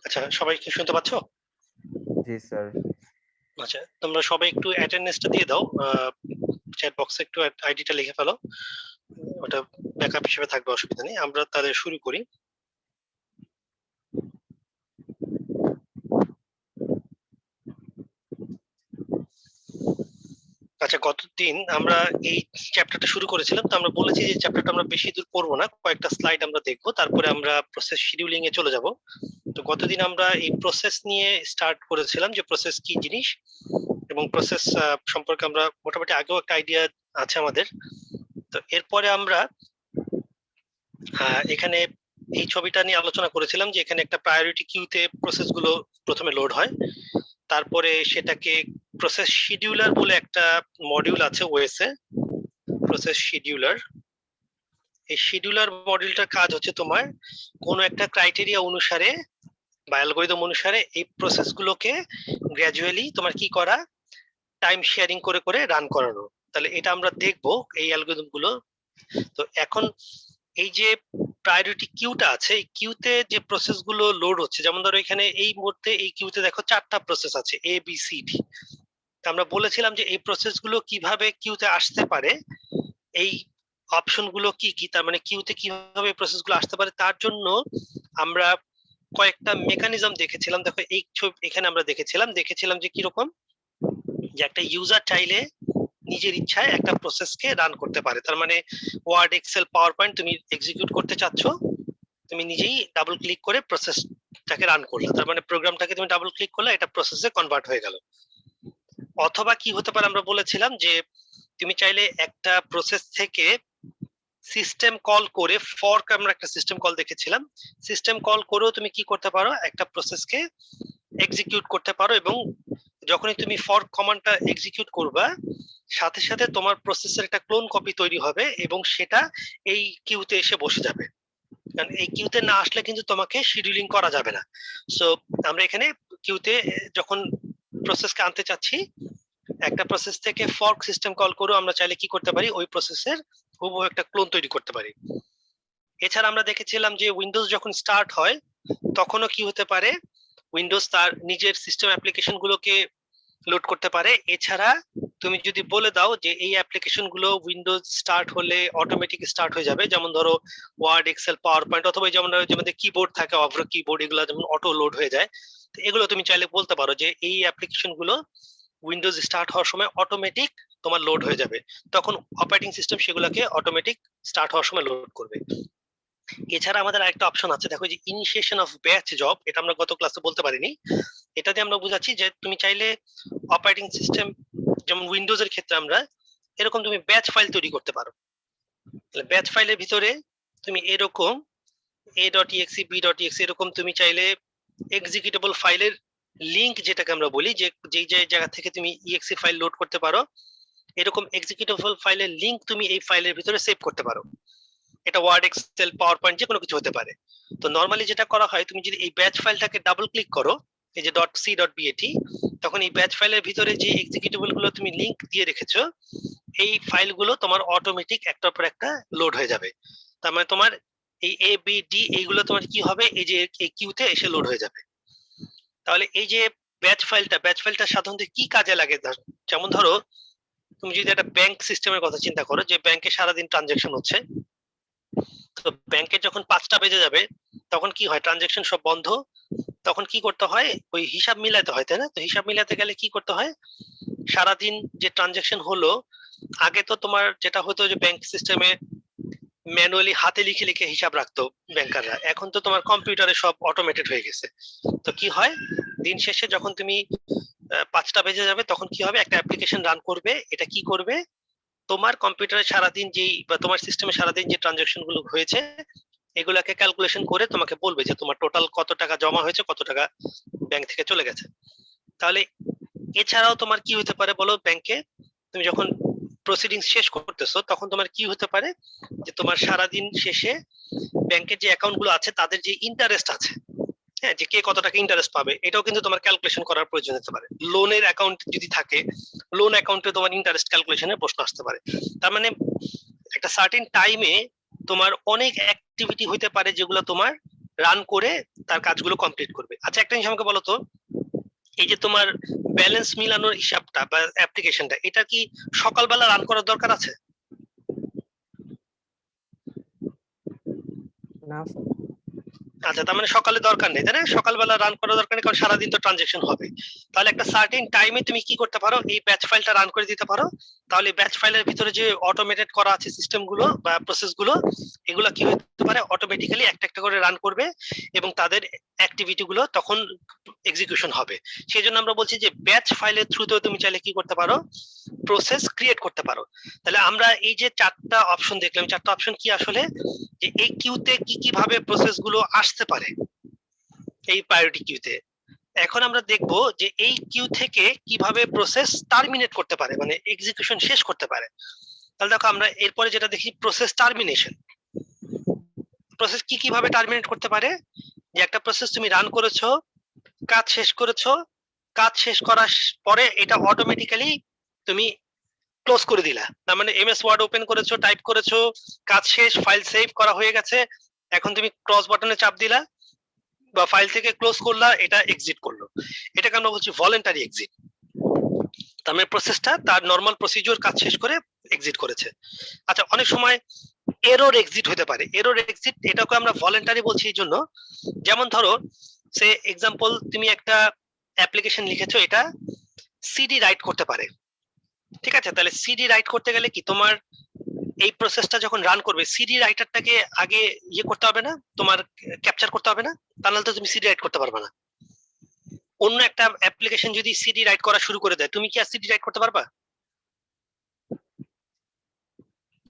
আচ্ছা, সবাই কি শুনতে পাচ্ছ? জি স্যার। আচ্ছা, তোমরা সবাই একটু অ্যাটেন্ডেন্সটা দিয়ে দাও। চ্যাট বক্সে একটু আইডিটা লিখে ফেলো। ওটা ব্যাকআপ হিসেবে থাকবে, অসুবিধা নেই। আমরা তাহলে শুরু করি। আচ্ছা, গতদিন আমরা এই চ্যাপ্টারটা শুরু করেছিলাম, তো আমরা বলেছি যে চ্যাপ্টারটা আমরা বেশি দূর পড়বো না, কয়েকটা স্লাইড আমরা দেখবো, তারপরে আমরা প্রসেস শিডিউলিং এ চলে যাব। তো গতদিন আমরা এই প্রসেস নিয়ে স্টার্ট করেছিলাম, যে প্রসেস কি জিনিস এবং প্রসেস সম্পর্কে আমরা মোটামুটি আগেও একটা আইডিয়া আছে আমাদের। তো এরপরে আমরা এখানে এই ছবিটা নিয়ে আলোচনা করেছিলাম যে এখানে একটা প্রায়োরিটি কিউতে প্রসেসগুলো প্রথমে লোড হয়, তারপরে সেটাকে প্রসেস শিডিউলার বলে একটা মডিউল আছে ওএস এ, প্রসেস শিডিউলার। এই শিডিউলার মডিউলটার কাজ হচ্ছে তোমার কোনো একটা ক্রাইটেরিয়া অনুসারে বা অ্যালগরিদম অনুসারে এই প্রসেসগুলোকে গ্র্যাজুয়ালি তোমার কি করা, টাইম শেয়ারিং করে করে রান করানো। তাহলে এটা আমরা দেখবো এই অ্যালগরিদম গুলো। তো এখন এই যে প্রায়োরিটি কিউটা আছে, এই কিউতে যে প্রসেস গুলো লোড হচ্ছে, যেমন ধরো এখানে এই মুহূর্তে এই কিউতে দেখো 4টা প্রসেস আছে, এ বি সি ডি। আমরা বলেছিলাম যে এই প্রসেস গুলো কিভাবে কিউতে আসতে পারে, এই অপশন গুলো কি কি, তার মানে কিউতে কিভাবে প্রসেস গুলো আসতে পারে, তার জন্য আমরা কয়েকটা মেকানিজম দেখেছিলাম। দেখো এই এখানে আমরা দেখেছিলাম যে কিরকম, যে একটা ইউজার চাইলে নিজের ইচ্ছায় একটা প্রসেসকে রান করতে পারে। তার মানে ওয়ার্ড, এক্সেল, পাওয়ার পয়েন্ট তুমি এক্সিকিউট করতে চাচ্ছ, তুমি নিজেই ডাবল ক্লিক করে প্রসেসটাকে রান করলে, তার মানে প্রোগ্রামটাকে তুমি ডাবল ক্লিক করলে এটা প্রসেসে কনভার্ট হয়ে গেল। অথবা কি হতে পারে, আমরা বলেছিলাম যে তুমি চাইলে একটা প্রসেস থেকে সিস্টেম কল করে, ফর্ক আমরা একটা সিস্টেম কল দেখেছিলাম, সিস্টেম কল করেও তুমি কি করতে পারো, একটা প্রসেসকে এক্সিকিউট করতে পারো, এবং যখনই তুমি ফর্ক কমান্ডটা এক্সিকিউট করবা সাথে সাথে তোমার প্রসেসের একটা ক্লোন কপি তৈরি হবে এবং সেটা এই কিউতে এসে বসে যাবে। কারণ এই কিউতে না আসলে কিন্তু তোমাকে শিডিউলিং করা যাবে না। সো আমরা এখানে কিউতে যখন প্রসেসকে আনতে চাচ্ছি, একটা প্রসেস থেকে ফর্ক সিস্টেম কল করেও আমরা চাইলে কি করতে পারি, ওই প্রসেসের হুবহু একটা ক্লোন তৈরি করতে পারি। এছাড়া আমরা দেখেছিলাম যে উইন্ডোজ যখন স্টার্ট হয় তখনও কি হতে পারে, উইন্ডোজ তার নিজের সিস্টেম অ্যাপ্লিকেশন গুলোকে লোড করতে পারে। এছাড়া তুমি যদি বলে দাও যে এই অ্যাপ্লিকেশন গুলো উইন্ডোজ স্টার্ট হলে অটোমেটিক স্টার্ট হয়ে যাবে, যেমন ধরো ওয়ার্ড, এক্সেল, পাওয়ার পয়েন্ট, অথবা যেমন যেমন কিবোর্ড থাকে, অভ্র কিবোর্ড, এগুলো যেমন অটো লোড হয়ে যায়, তো এগুলো তুমি চাইলে বলতে পারো যে এই অ্যাপ্লিকেশন গুলো উইন্ডোজ স্টার্ট হওয়ার সময় অটোমেটিক তোমার লোড হয়ে যাবে, তখন অপারেটিং সিস্টেম সেগুলোকে অটোমেটিক স্টার্ট হওয়ার সময় লোড করবে। এছাড়া আমাদের আরেকটা অপশন আছে, দেখো যে ইনিশিয়েশন অফ ব্যাচ জব, এটা আমরা গত ক্লাসে বলতে পারিনি। এটা দিয়ে আমরা বুঝাচ্ছি যে তুমি চাইলে অপারেটিং সিস্টেম, যেমন উইন্ডোজ এর ক্ষেত্রে আমরা এরকম তুমি ব্যাচ ফাইল তৈরি করতে পারো। তাহলে ব্যাচ ফাইলের ভিতরে তুমি এরকম a.exe, b.exe এরকম তুমি চাইলে এক্সিকিউটেবল ফাইলের লিংক, যেটাকে আমরা বলি, যে যেই জায়গা থেকে তুমি exe ফাইল লোড করতে পারো, এরকম এক্সিকিউটেবল ফাইলের লিংক তুমি এই ফাইলের ভিতরে সেভ করতে পারো। এটা ওয়ার্ড, এক্সেল, পাওয়ার পয়েন্ট যে কোনো কিছু হতে পারে। তো নরমালি যেটা করা হয়, তুমি যদি এই ব্যাচ ফাইলটাকে ডাবল ক্লিক করো, এই যে .c.bat, তখন এই ব্যাচ ফাইলের ভিতরে যে এক্সিকিউটেবল গুলো তুমি লিংক দিয়ে রেখেছো, এই ফাইলগুলো তোমার অটোমেটিক একটার পর একটা লোড হয়ে যাবে। তার মানে তোমার এই এ বি ডি এইগুলো তোমার কি হবে, এই যে এই কিউতে এসে লোড হয়ে যাবে। তাহলে এই যে ব্যাচ ফাইলটা সাধারণত কি কাজে লাগে, যেমন ধরো তুমি যদি একটা ব্যাংক সিস্টেমের কথা চিন্তা করো, যে ব্যাংকে সারাদিন ট্রানজাকশন হচ্ছে, তো ব্যাংকে যখন 5টা বেজে যাবে তখন কি হয়, ট্রানজাকশন সব বন্ধ, তখন কি করতে হয়, ওই হিসাব মিলাতে হয়, তাই না? তো হিসাব মিলাতে গেলে কি করতে হয়, সারাদিন যে ট্রানজাকশন হলো, আগে তো তোমার যেটা হতো যে ব্যাংক সিস্টেমে ম্যানুয়ালি হাতে লিখে লিখে হিসাব রাখতো ব্যাংকাররা, এখন তো তোমার কম্পিউটারে সব অটোমেটেড হয়ে গেছে। তো কি হয়, দিন শেষে যখন তুমি 5টা বেজে যাবে তখন কি হবে, একটা অ্যাপ্লিকেশন রান করবে, এটা কি করবে, তোমার কম্পিউটারে সারাদিন যেই বা তোমার সিস্টেমে সারাদিন যে ট্রানজাকশন গুলো হয়েছে এগুলাকে ক্যালকুলেশন করে তোমাকে বলবে যে তোমার টোটাল কত টাকা জমা হয়েছে, কত টাকা ব্যাংক থেকে চলে গেছে। তাহলে এছাড়াও তোমার কি হতে পারে বলো, ব্যাংকে তুমি যখন প্রসিডিংস শেষ করতেছো তখন তোমার কি হতে পারে, যে তোমার সারাদিন শেষে ব্যাংকের যে অ্যাকাউন্ট গুলো আছে তাদের যে ইন্টারেস্ট আছে, হ্যাঁ, যে কে কত টাকা ইন্টারেস্ট পাবে, এটাও কিন্তু তোমার ক্যালকুলেশন করার প্রয়োজন হতে পারে। লোনের অ্যাকাউন্ট যদি থাকে, লোন অ্যাকাউন্টে তোমার ইন্টারেস্ট ক্যালকুলেশনের প্রশ্ন আসতে পারে। তার মানে একটা সার্টেন টাইমে তোমার অনেক অ্যাক্টিভিটি হইতে পারে যেগুলো তোমার রান করে তার কাজগুলো কমপ্লিট করবে। আচ্ছা, একটা জিনিস আমাকে বলো তো, এই যে তোমার ব্যালেন্স মিলানোর হিসাবটা বা অ্যাপ্লিকেশনটা, এটা কি সকালবেলা রান করার দরকার আছে? না স্যার। আচ্ছা, তার মানে সকালে দরকার নেই, তাই না? সকালবেলা রান করার দরকার নেই, কারণ সারাদিন তো ট্রানজেকশন হবে। তাহলে একটা সার্টেন টাইমে তুমি কি করতে পারো, এই ব্যাচ ফাইলটা রান করে দিতে পারো। তাহলে ব্যাচ ফাইলের ভিতরে যে অটোমেটেড করা আছে সিস্টেম গুলো বা প্রসেস গুলো, এগুলো কি হতে পারে, অটোমেটিক্যালি একটা একটা করে রান করবে এবং তাদের অ্যাক্টিভিটি গুলো তখন এক্সিকিউশন হবে। সেই জন্য আমরা বলছি যে ব্যাচ ফাইলের থ্রুতেও তুমি চাইলে কি করতে পারো, প্রসেস ক্রিয়েট করতে পারো। তাহলে আমরা এই যে চারটা অপশন দেখলাম, চারটা অপশন কি আসলে, যে এই কিউতে কি কি ভাবে প্রসেস গুলো আসতে পারে এই প্রায়োরিটি কিউতে। এখন আমরা দেখব যে এই কিউ থেকে কিভাবে প্রসেস টার্মিনেট করতে পারে, মানে এক্সিকিউশন শেষ করতে পারে। তাহলে দেখো আমরা এরপরে যেটা দেখি, প্রসেস টার্মিনেশন। প্রসেস কি কিভাবে টার্মিনেট করতে পারে, যে একটা প্রসেস তুমি রান করেছো, কাজ শেষ করেছো, কাজ শেষ করার পরে এটা অটোমেটিক্যালি তুমি ক্লোজ করে দিলা। তার মানে এমএস ওয়ার্ড ওপেন করেছো, টাইপ করেছো, কাজ শেষ, ফাইল সেভ করা হয়ে গেছে, এখন তুমি ক্লোজ বাটনে চাপ দিলা বা ফাইল থেকে ক্লোজ করলা, এটা এক্সিট করলো। এটাকে আমরা বলছি ভলান্টারি এক্সিট। তার মানে প্রসেসটা তার নরমাল প্রসিডিউর কাজ শেষ করে এক্সিট করেছে। আচ্ছা, অনেক সময় এরর এক্সিট হতে পারে। এরর এক্সিট এটাকে আমরা ভলান্টারি বলছি এই জন্য, যেমন ধরো সে এক্সাম্পল, তুমি একটা অ্যাপ্লিকেশন লিখেছো, এটা সিডি রাইট করতে পারে, ঠিক আছে? তাহলে সিডি রাইট করতে গেলে কি, তোমার এই প্রসেসটা যখন রান করবে, সিডি রাইটারটাকে আগে ইয়ে করতে হবে না, তোমার ক্যাপচার করতে হবে না? তা নাহলে তো তুমি সিডি রাইট করতে পারবে না। অন্য একটা অ্যাপ্লিকেশন যদি সিডি রাইট করা শুরু করে দেয়, তুমি কি আর সিডি রাইট করতে পারবা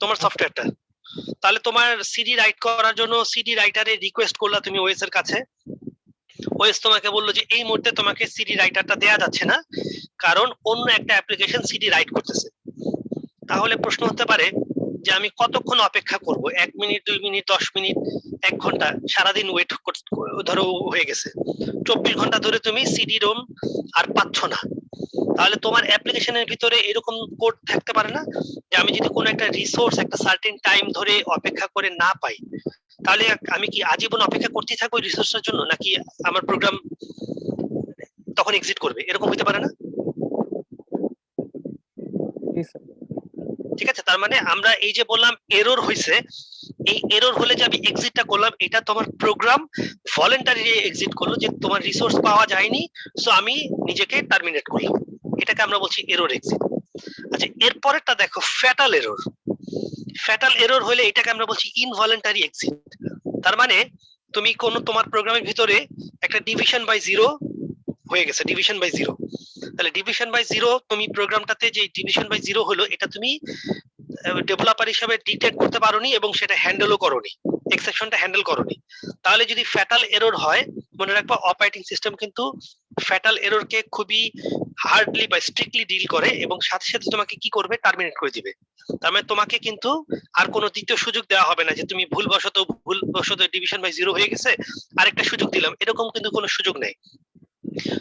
তোমার সফটওয়্যারটা? তাহলে তোমার সিডি রাইট করার জন্য সিডি রাইটারে রিকোয়েস্ট করলা তুমি ওএস এর কাছে, ওএস তোমাকে বললো যে এই মুহূর্তে তোমাকে সিডি রাইটারটা দেয়া যাচ্ছে না, কারণ অন্য একটা অ্যাপ্লিকেশন সিডি রাইট করতেছে। তাহলে প্রশ্ন হতে পারে যে আমি কতক্ষণ অপেক্ষা করব, 1 মিনিট, 2 মিনিট, 10 মিনিট, 1 ঘন্টা, সারাদিন ওয়েট ধরো হয়ে গেছে, 24 ঘন্টা ধরে তুমি সিডি রোম আর পাচ্ছ না। তাহলে তোমার অ্যাপ্লিকেশনের ভিতরে এরকম কোড থাকতে পারে না, যে আমি যদি কোনো একটা রিসোর্স একটা সার্টেন টাইম ধরে অপেক্ষা করে না পাই, তাহলে আমি কি আজীবন অপেক্ষা করতেই থাকবো ওই রিসোর্সের জন্য, নাকি আমার প্রোগ্রাম তখন এক্সিট করবে? এরকম হতে পারে না? জি স্যার। ঠিক আছে, তার মানে আমরা এই যে বললাম এরর হইছে, এই এরর হলে যে আমি এক্সিটটা করলাম, এটা তোমার প্রোগ্রাম ভলান্টারি এক্সিট করলো, যে তোমার রিসোর্স পাওয়া যায়নি, সো আমি নিজেকে টার্মিনেট করলাম। এটাকে আমরা বলছি এরর এক্সিট। আচ্ছা, এরপরেরটা দেখো, ফ্যাটাল এরর। ফ্যাটাল এরর হলে এটাকে আমরা বলছি ইনভলান্টারি এক্সিট। তার মানে তুমি কোন তোমার প্রোগ্রামের ভিতরে একটা ডিভিশন বাই জিরো হয়ে গেছে, ডিভিশন বাই জিরো। তাহলে ডিভিশন বাই জিরো, তুমি প্রোগ্রামটাতে যে ডিভিশন বাই জিরো হলো, এটা তুমি ডেভেলপার হিসেবে ডিটেক্ট করতে পারোনি এবং সেটা হ্যান্ডেলও করোনি, এক্সেপশনটা হ্যান্ডেল করোনি। তাহলে যদি ফ্যাটাল এরর হয়, মনে রাখবা অপারেটিং সিস্টেম কিন্তু ফ্যাটাল এররকে খুবই হার্ডলি বা স্ট্রিক্টলি ডিল করে এবং সাথে সাথে তোমাকে কি করবে, টার্মিনেট করে দিবে। তার মানে তোমাকে কিন্তু আর কোনো দ্বিতীয় সুযোগ দেওয়া হবে না, যে তুমি ভুলবশত ডিভিশন বাই জিরো হয়ে গেছে, আরেকটা সুযোগ দিলাম, এরকম কিন্তু কোনো সুযোগ নেই।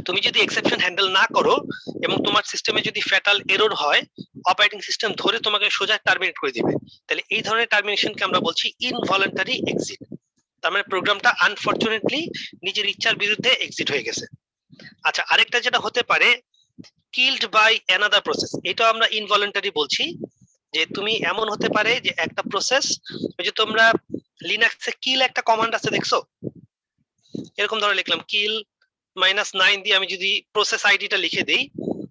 তুমি যদি এক্সেপশন হ্যান্ডেল না করো এবং তোমার সিস্টেমে যদি ফ্যাটাল এরর হয়, অপারেটিং সিস্টেম ধরে তোমাকে সোজা টার্মিনেট করে দিবে। তাহলে এই ধরনের টার্মিনেশনকে আমরা বলছি ইনভলান্টারি এক্সিট। তার মানে প্রোগ্রামটা আনফরচুনেটলি নিজের ইচ্ছার বিরুদ্ধে এক্সিট হয়ে গেছে। আচ্ছা, আরেকটা যেটা হতে পারে, কিলড বাই অ্যানাদার প্রসেস। এটা আমরা ইনভলান্টারি বলছি, যে তুমি এমন হতে পারে যে একটা প্রসেস, ওই যে তোমরা লিনাক্সে কিল একটা কমান্ড আছে দেখছো, এরকম ধরে লিখলাম কিল -9 দিয়ে আমি যদি প্রসেস আইডিটা লিখে দেই,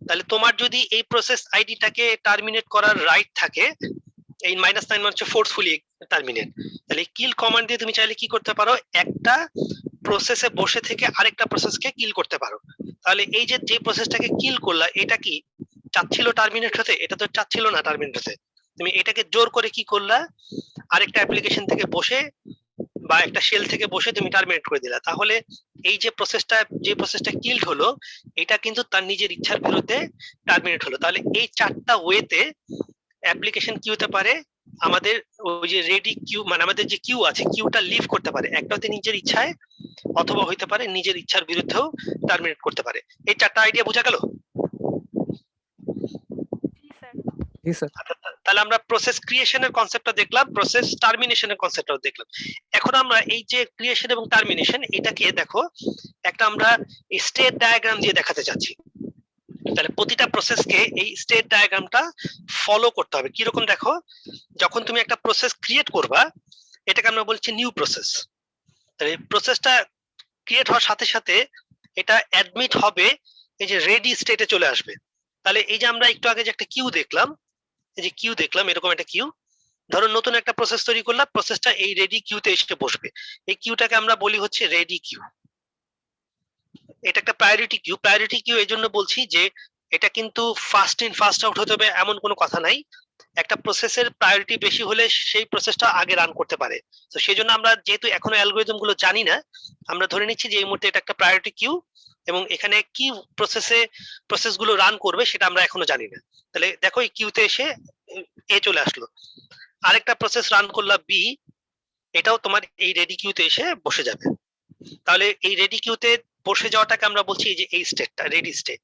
তাহলে তোমার যদি এই প্রসেস আইডিটাকে টার্মিনেট করার রাইট থাকে, এই -9 মানে হচ্ছে ফোর্সফুলি টার্মিনেট, তাহলে কিল কমান্ড দিয়ে তুমি চাইলে কি করতে পারো, একটা প্রসেসে বসে থেকে আরেকটা প্রসেসকে কিল করতে পারো। তাহলে এই যে প্রসেসটাকে কিল করলা, এটা কি চাচ্ছিল টার্মিনেট হতে? এটা তো চাচ্ছিল না টার্মিনেট হতে, তুমি এটাকে জোর করে কি করলা, আরেকটা অ্যাপ্লিকেশন থেকে বসে বা একটা শেল থেকে বসে তুমি টার্মিনেট করে দিলা। তাহলে এই যে প্রসেসটা কিলড হলো, এটা কিন্তু তার নিজের ইচ্ছার বিরুদ্ধে টার্মিনেট হলো। তাহলে এই চারটা ওয়েতে অ্যাপ্লিকেশন কি হতে পারে, আমাদের ওই যে রেডি কিউ, মানে আমাদের যে কিউ আছে, কিউটা লিভ করতে পারে, একটা হতে নিজের ইচ্ছায়, অথবা হইতে পারে নিজের ইচ্ছার বিরুদ্ধেও টার্মিনেট করতে পারে। এই চারটা আইডিয়া বোঝা গেল? জি জি স্যার। তাহলে আমরা প্রসেস ক্রিয়েশনের কনসেপ্টটা দেখলাম, প্রসেস টার্মিনেশনের কনসেপ্টটাও দেখলাম। এখন আমরা এই যে ক্রিয়েশন এবং টার্মিনেশন এটাকে দেখো একটা আমরা স্টেট ডায়াগ্রাম দিয়ে দেখাতে চাচ্ছি। তাহলে প্রতিটা প্রসেসকে এই স্টেট ডায়াগ্রামটা ফলো করতে হবে। কিরকম দেখো, যখন তুমি একটা প্রসেস ক্রিয়েট করবা এটাকে আমরা বলছি নিউ প্রসেস। তাহলে প্রসেসটা ক্রিয়েট হওয়ার সাথে সাথে এটা অ্যাডমিট হবে এই যে রেডি স্টেটে চলে আসবে। তাহলে এই যে আমরা একটু আগে যে একটা কিউ দেখলাম, এই যে কিউ দেখলাম এরকম একটা কিউ, ধরো নতুন একটা প্রসেস তৈরি করলাম, প্রসেসটা এই রেডি কিউতে এসে বসবে। এই কিউটাকে আমরা বলি হচ্ছে রেডি কিউ। এটা একটা প্রায়োরিটি কিউ। প্রায়োরিটি কিউ এই জন্য বলছি যে এটা কিন্তু ফার্স্ট ইন ফার্স্ট আউট হতে হবে এমন কোনো কথা নাই। একটা প্রসেসের প্রায়োরিটি বেশি হলে সেই প্রসেসটা আগে রান করতে পারে। তো সেই জন্য আমরা যেহেতু এখনো অ্যালগরিদম গুলো জানি না, আমরা ধরে নিচ্ছি যে এই মুহূর্তে এটা একটা প্রায়োরিটি কিউ এবং এখানে কি প্রসেস গুলো রান করবে সেটা আমরা এখনো জানি না। তাহলে দেখো এই কিউতে এসে এ চলে আসলো। আরেকটা প্রসেস রান করলাম বি, এটাও তোমার এই রেডি কিউতে এসে বসে যাবে। তাহলে এই রেডি কিউতে বসে যাওয়াটাকে আমরা বলছি যে এই স্টেটটা রেডি স্টেট।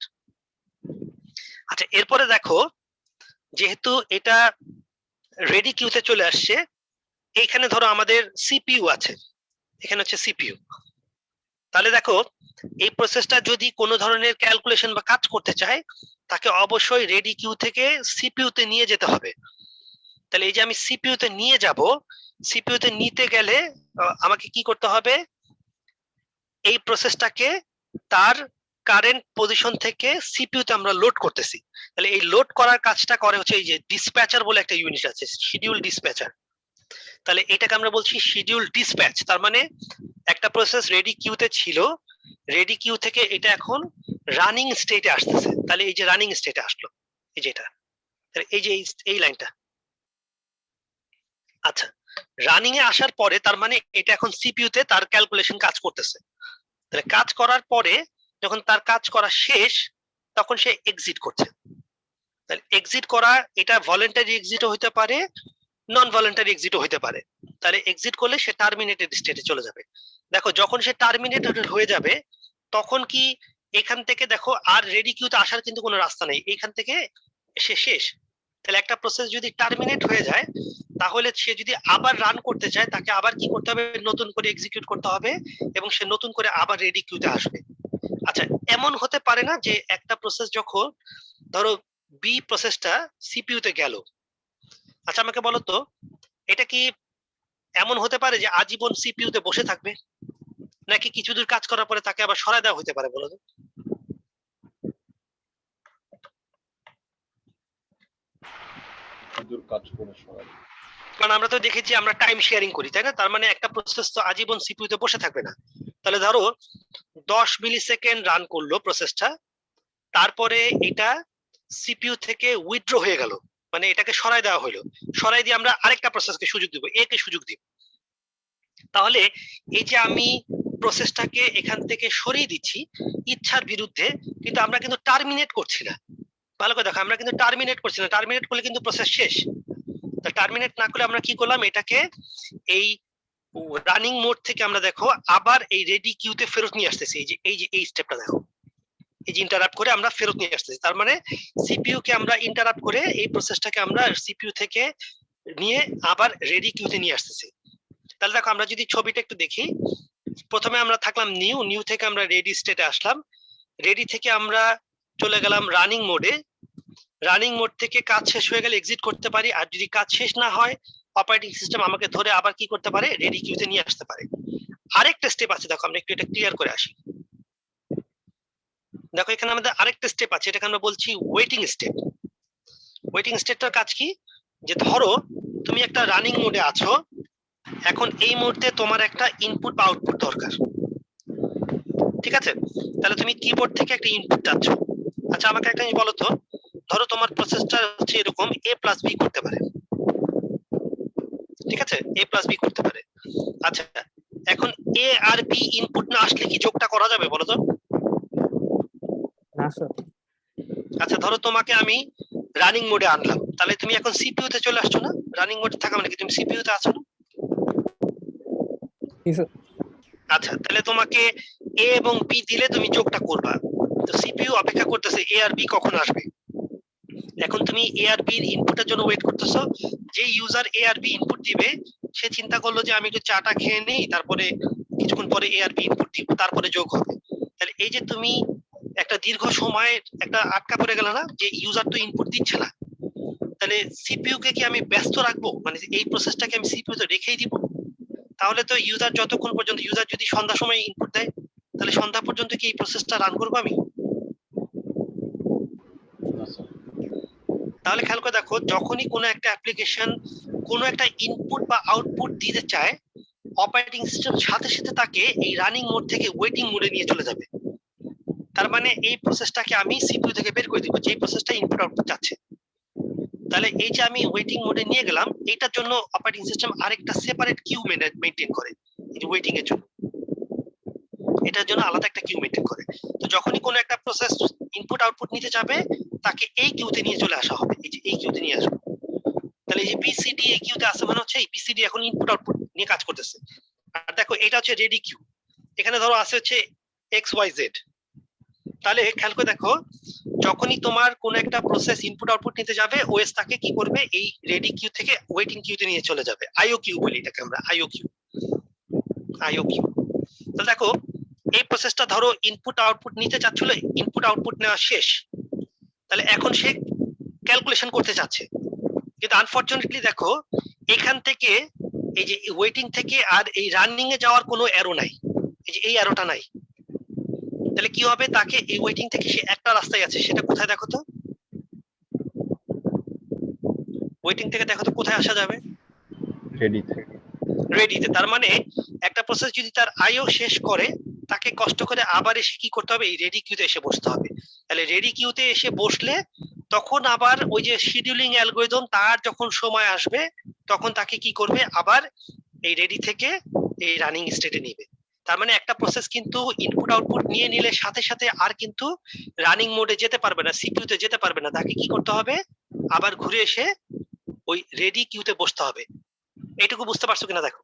আচ্ছা, এরপরে দেখো যেহেতু এটা রেডি কিউতে চলে আসছে, এইখানে ধরো আমাদের সিপিইউ আছে, এখানে হচ্ছে সিপিইউ। তাহলে দেখো এই প্রসেসটা যদি কোনো ধরনের ক্যালকুলেশন বা কাজ করতে চায় তাকে অবশ্যই রেডি কিউ থেকে সিপিইউ তে নিয়ে যেতে হবে। তাহলে এই যে আমি সিপিইউ তে নিয়ে যাব, সিপিইউ তে নিতে গেলে আমাকে কি করতে হবে, এই প্রসেসটাকে তার কারেন্ট পজিশন থেকে সিপিইউ তে আমরা লোড করতেছি। তাহলে এই লোড করার কাজটা করে হচ্ছে এই যে ডিসপ্যাচার বলে একটা ইউনিট আছে, শিডিউল ডিসপ্যাচার। তাহলে এটাকে আমরা বলছি শিডিউল ডিসপ্যাচ। তার মানে একটা প্রসেস রেডি কিউতে ছিল, রেডি কিউ থেকে এটা এখন রানিং স্টেটে আসতেছে। তাহলে এই যে রানিং স্টেটে আসলো, এই যে এটা, এই যে এই লাইনটা। আচ্ছা, রানিং এ আসার পরে তার মানে এটা এখন সিপিইউ তে তার ক্যালকুলেশন কাজ করতেছে। তাহলে কাজ করার পরে যখন তার কাজ করা শেষ তখন সে এক্সিট করছে। তাহলে এক্সিট করা এটা ভলান্টারি এক্সিটও হতে পারে, নন ভলান্টারি এক্সিটও হতে পারে। তাহলে এক্সিট করলে সে টার্মিনেটেড স্টেটে চলে যাবে। দেখো যখন সে টার্মিনেটেড হয়ে যাবে তখন কি এখান থেকে দেখো আর রেডি কিউতে আসার কিন্তু কোনো রাস্তা নেই, এখান থেকে সে শেষ। তাহলে একটা প্রসেস যদি টার্মিনেট হয়ে যায় তাহলে সে যদি আবার রান করতে চায় তাকে আবার কি করতে হবে, নতুন করে এক্সিকিউট করতে হবে এবং সে নতুন করে আবার রেডি কিউতে আসবে। আচ্ছা, এমন হতে পারে না যে একটা প্রসেস যখন ধরো বি প্রসেসটা সিপিইউ তে গেল, আচ্ছা আমাকে বলো তো এটা কি এমন হতে পারে যে আজীবন সিপিইউ তে বসে থাকবে, নাকি কিছু দূর কাজ করার পরে তাকে আবার সরায় দেওয়া হতে পারে, বলো তো? কারণ আমরা তো দেখেছি আমরা টাইম শেয়ারিং করি, তাই না? তার মানে একটা প্রসেস তো আজীবন সিপিইউ তে বসে থাকবে না। তাহলে ধরো 10 মিলি সেকেন্ড রান করলো প্রসেসটা, তারপরে এটা সিপিইউ থেকে উইথড্র হয়ে গেল, মানে এটাকে সরাই দেওয়া হলো। সরাই দিয়ে আমরা আরেকটা প্রসেসকে সুযোগ দিব, এ কে সুযোগ দিব। তাহলে এই যে আমি প্রসেসটাকে এখান থেকে সরিয়ে দিচ্ছি ইচ্ছার বিরুদ্ধে, কিন্তু আমরা কিন্তু টার্মিনেট করছি না। ভালো করে দেখো, আমরা কিন্তু টার্মিনেট করছি না। টার্মিনেট করলে কিন্তু প্রসেস শেষ। তা টার্মিনেট না করলে আমরা কি করলাম, এটাকে এই রানিং মোড থেকে আমরা দেখো আবার এই রেডি কিউতে ফেরত নিয়ে আসতেছি। এই যে এই স্টেপটা দেখো, এই যে ইন্টারাপ্ট করে আমরা ফেরত নিয়ে আসতেছি। তার মানে সিপিইউ কে আমরা ইন্টারাপ্ট করে এই প্রসেসটাকে আমরা সিপিইউ থেকে নিয়ে আবার রেডি কিউতে নিয়ে আসতেছি। তাহলে দেখো আমরা যদি ছবিটা একটু দেখি, প্রথমে আমরা থাকলাম নিউ থেকে আমরা রেডি স্টেটে আসলাম, রেডি থেকে আমরা চলে গেলাম রানিং মোডে। রানিং মোড থেকে কাজ শেষ হয়ে গেলে এক্সিট করতে পারি, আর যদি কাজ শেষ না হয় অপারেটিং সিস্টেম আমাকে ধরে আবার কি করতে পারে, রেডি কিউতে নিয়ে আসতে পারে। আরেকটা স্টেপ আছে, দেখো আমরা একটু এটা ক্লিয়ার করে আসি। দেখো এখানে আমাদের আরেকটা স্টেপ আছে, এটাকে আমরা বলছি ওয়েটিং স্টেপ। ওয়েটিং স্টেপটার কাজ কি, যে ধরো তুমি একটা রানিং মোডে আছো, এখন এই মুহূর্তে তোমার একটা ইনপুট বা আউটপুট দরকার, ঠিক আছে? তাহলে তুমি কিবোর্ড থেকে একটা ইনপুট চাচ্ছ। আচ্ছা আমাকে একটা জিনিস বলো তো, ধরো তোমার প্রসেসটা হচ্ছে এরকম a প্লাস বি করতে পারে, ঠিক আছে? a প্লাস বি করতে পারে। আচ্ছা এখন a আর b ইনপুট না আসলে কি যোগটা করা যাবে, বলো তো? না স্যার। আচ্ছা ধরো তোমাকে আমি রানিং মোডে আনলাম, তাহলে তুমি এখন সিপিইউ তে চলে আসছো না? রানিং মোডে থাকা মানে কি তুমি সিপিইউ তে আছো না? আচ্ছা তাহলে তোমাকে এ এবং বি দিলে তুমি যোগটা করবা, তো সিপিইউ অপেক্ষা করতেছে এ আর বি কখন আসবে। এখন তুমি এ আর বি ইনপুটের জন্য ওয়েট করতেছো, যে ইউজার এ আর বি ইনপুট দিবে সে চিন্তা করলো যে আমি একটু চাটা খেয়ে নেই, তারপরে কিছুক্ষণ পরে এ আর বি ইনপুট দিব, তারপরে যোগ হবে। তাহলে এই যে তুমি একটা দীর্ঘ সময় একটা আটকা পড়ে গেল না, যে ইউজার তো ইনপুট দিচ্ছে না, তাহলে সিপিইউ কে কি আমি ব্যস্ত রাখবো, মানে এই প্রসেসটাকে আমি সিপিইউ তে রেখেই দিব? তাহলে তো ইউজার যতক্ষণ পর্যন্ত, ইউজার যদি সন্ধ্যার সময় ইনপুট দেয় তাহলে সন্ধ্যা পর্যন্ত কি এই প্রসেসটা রান করবো আমি? তাহলে খেয়াল করে দেখো, যখনই কোনো একটা অ্যাপ্লিকেশন কোনো একটা ইনপুট বা আউটপুট দিতে চায়, অপারেটিং সিস্টেম সাথে সাথে তাকে এই রানিং মোড থেকে ওয়েটিং মোডে নিয়ে চলে যাবে। তার মানে এই প্রসেসটাকে আমি সিপিইউ থেকে বের করে দিব, যে প্রসেসটা ইনপুট আউটপুট চাচ্ছে। তাহলে এই যে আমি ওয়েটিং মোডে নিয়ে গেলাম, এটার জন্য অপারেটিং সিস্টেম আরেকটা সেপারেট কিউ মেইনটেইন করে, এই যে ওয়েটিং এর জন্য এটার জন্য আলাদা একটা কিউ মেইনটেইন করে। তো যখনই কোনো একটা প্রসেস ইনপুট আউটপুট নিতে যাবে, তাকে এই কিউতে নিয়ে চলে আসা হবে, এই যে এই কিউতে নিয়ে আসবে। তাহলে এই যে বিসিডি এই কিউতে আসে, মানে হচ্ছে এই বিসিডি এখন ইনপুট আউটপুট নিয়ে কাজ করতেছে। আর দেখো এটা হচ্ছে রেডি কিউ, এখানে ধরো আছে হচ্ছে এক্স ওয়াই জেড। তাহলে খেয়াল করে দেখো, যখনই তোমার কোন একটা প্রসেস ইনপুট আউটপুট নিতে যাবে, ওএস তাকে কি করবে, এই রেডি কিউ থেকে ওয়েটিং কিউতে নিয়ে চলে যাবে। আইও কিউ বলি এটাকে আমরা, আইও কিউ। তাহলে দেখো এই প্রসেসটা ধরো ইনপুট আউটপুট নিতে চাচ্ছিল, ইনপুট আউটপুট নেওয়া শেষ, তাহলে এখন সে ক্যালকুলেশন করতে চাচ্ছে, কিন্তু আনফরচুনেটলি দেখো এখান থেকে এই যে ওয়েটিং থেকে আর এই রানিং এ যাওয়ার কোনো অ্যারো নাই, এই যে এই অ্যারোটা নাই। তাহলে কি হবে, তাকে এই ওয়েটিং থেকে সে একটা রাস্তায় আছে, সেটা কোথায় দেখো তো, ওয়েটিং থেকে দেখো তো কোথায় আসা যাবে, রেডিতে। তার মানে একটা প্রসেস যদি তার আইও শেষ করে, তাকে কষ্ট করে আবার এসে কি করতে হবে, এই রেডি কিউতে এসে বসতে হবে। তাহলে রেডি কিউতে এসে বসলে তখন আবার ওই যে শিডিউলিং অ্যালগরিদম তার যখন সময় আসবে, তখন তাকে কি করবে, আবার এই রেডি থেকে এই রানিং স্টেটে নিবে। তার মানে একটা প্রসেস কিন্তু ইনপুট আউটপুট নিয়ে নিলে সাথে সাথে আর কিন্তু রানিং মোডে যেতে পারবে না, সিপিইউতে যেতে পারবে না, তাকে কি করতে হবে, আবার ঘুরে এসে ওই রেডি কিউতে বসতে হবে। এইটুকু বুঝতে পারছো কিনা দেখো।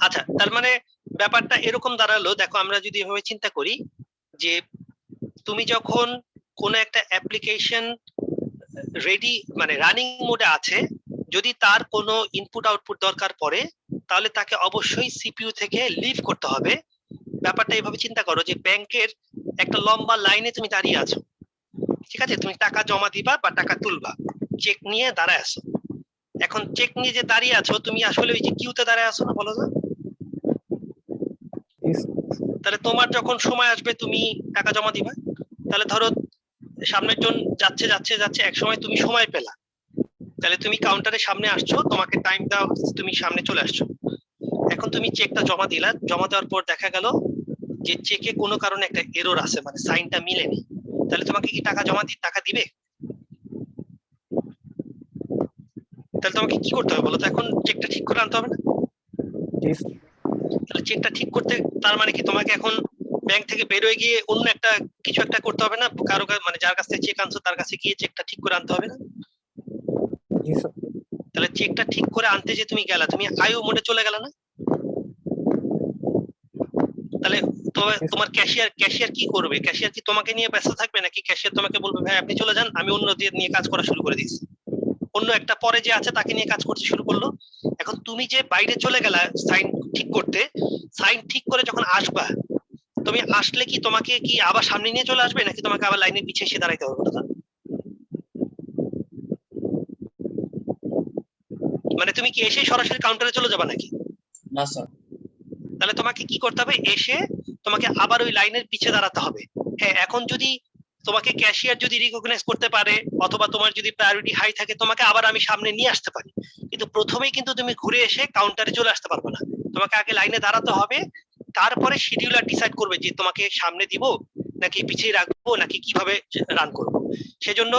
আচ্ছা, তার মানে ব্যাপারটা এরকম দাঁড়ালো, দেখো আমরা যদি এভাবে চিন্তা করি যে তুমি যখন কোন একটা অ্যাপ্লিকেশন রেডি মানে রানিং মোডে আছে, যদি তার কোনো ইনপুট আউটপুট দরকার পড়ে, তাহলে তাকে অবশ্যই সিপিইউ থেকে লিভ করতে হবে। ব্যাপারটা এইভাবে চিন্তা করো যে ব্যাংকের একটা লম্বা লাইনে তুমি দাঁড়িয়ে আছো, ঠিক আছে, তুমি টাকা জমা দিবা বা টাকা তুলবা, চেক নিয়ে দাঁড়ায় আছো। এখন চেক নিয়ে যে দাঁড়িয়ে আছো, তুমি আসলে ওই যে কিউতে দাঁড়ায় আছো না, বলো না? তাহলে তোমার যখন সময় আসবে তুমি টাকা জমা দিবা। তাহলে ধরো সামনের জন যাচ্ছে যাচ্ছে যাচ্ছে, এক সময় তুমি সময় পেলা, তাহলে তুমি কাউন্টারের সামনে আসছো, তোমাকে টাইম দেওয়া হচ্ছে, তুমি সামনে চলে আসছো। এখন তুমি চেকটা জমা দিলা, জমা দেওয়ার পর দেখা গেল যে চেকে কোনো কারণে একটা এরর আছে, মানে সাইনটা মিলেনি। তাহলে তোমাকে কি টাকা জমা টাকা দিবে? তাহলে তোমাকে কি করতে হবে বলো তো, এখন চেকটা ঠিক করে আনতে হবে না? তাহলে চেকটা ঠিক করতে, তার মানে কি তোমাকে এখন ব্যাংক থেকে বের হয়ে গিয়ে অন্য একটা কিছু একটা করতে হবে না, কারো মানে যার কাছ থেকে চেক আনছো তার কাছে গিয়ে চেকটা ঠিক করে আনতে হবে না? তাহলে চেকটা ঠিক করে আনতে যে তুমি গেলা, তুমি আইও মোডে চলে গেলা না? তাহলে তোমার ক্যাশিয়ার কি করবে? ক্যাশিয়ার কি তোমাকে নিয়ে ব্যস্ত থাকবে, নাকি ক্যাশিয়ার তোমাকে বলবে ভাই আপনি চলে যান, আমি অন্য দিয়ে নিয়ে কাজ করা শুরু করে দিয়েছি, অন্য একটা পরে যে আছে তাকে নিয়ে কাজ করতে শুরু করলো। এখন তুমি যে বাইরে চলে গেলা সাইন ঠিক করতে, সাইন ঠিক করে যখন আসবা, তুমি আসলে কি তোমাকে কি আবার সামনে নিয়ে চলে আসবে, নাকি তোমাকে আবার লাইনের পিছিয়ে এসে দাঁড়াইতে হবে? মানে তুমি কি এসে সরাসরি কাউন্টারে চলে যাবা নাকি? না স্যার। তাহলে তোমাকে কি করতে হবে, এসে তোমাকে আবার ওই লাইনের পিছে দাঁড়াতে হবে। হ্যাঁ, এখন যদি তোমাকে ক্যাশিয়ার যদি রিকগনাইজ করতে পারে, অথবা তোমার যদি প্রায়োরিটি হাই থাকে, তোমাকে আবার আমি সামনে নিয়ে আসতে পারি, কিন্তু প্রথমেই কিন্তু তুমি ঘুরে এসে কাউন্টারে চলে আসতে পারবে না। তোমাকে আগে লাইনে দাঁড়াতে হবে, তারপরে শিডিউলার ডিসাইড করবে যে তোমাকে সামনে দিব নাকি পিছিয়ে রাখবো নাকি কিভাবে রান করবো। সেজন্য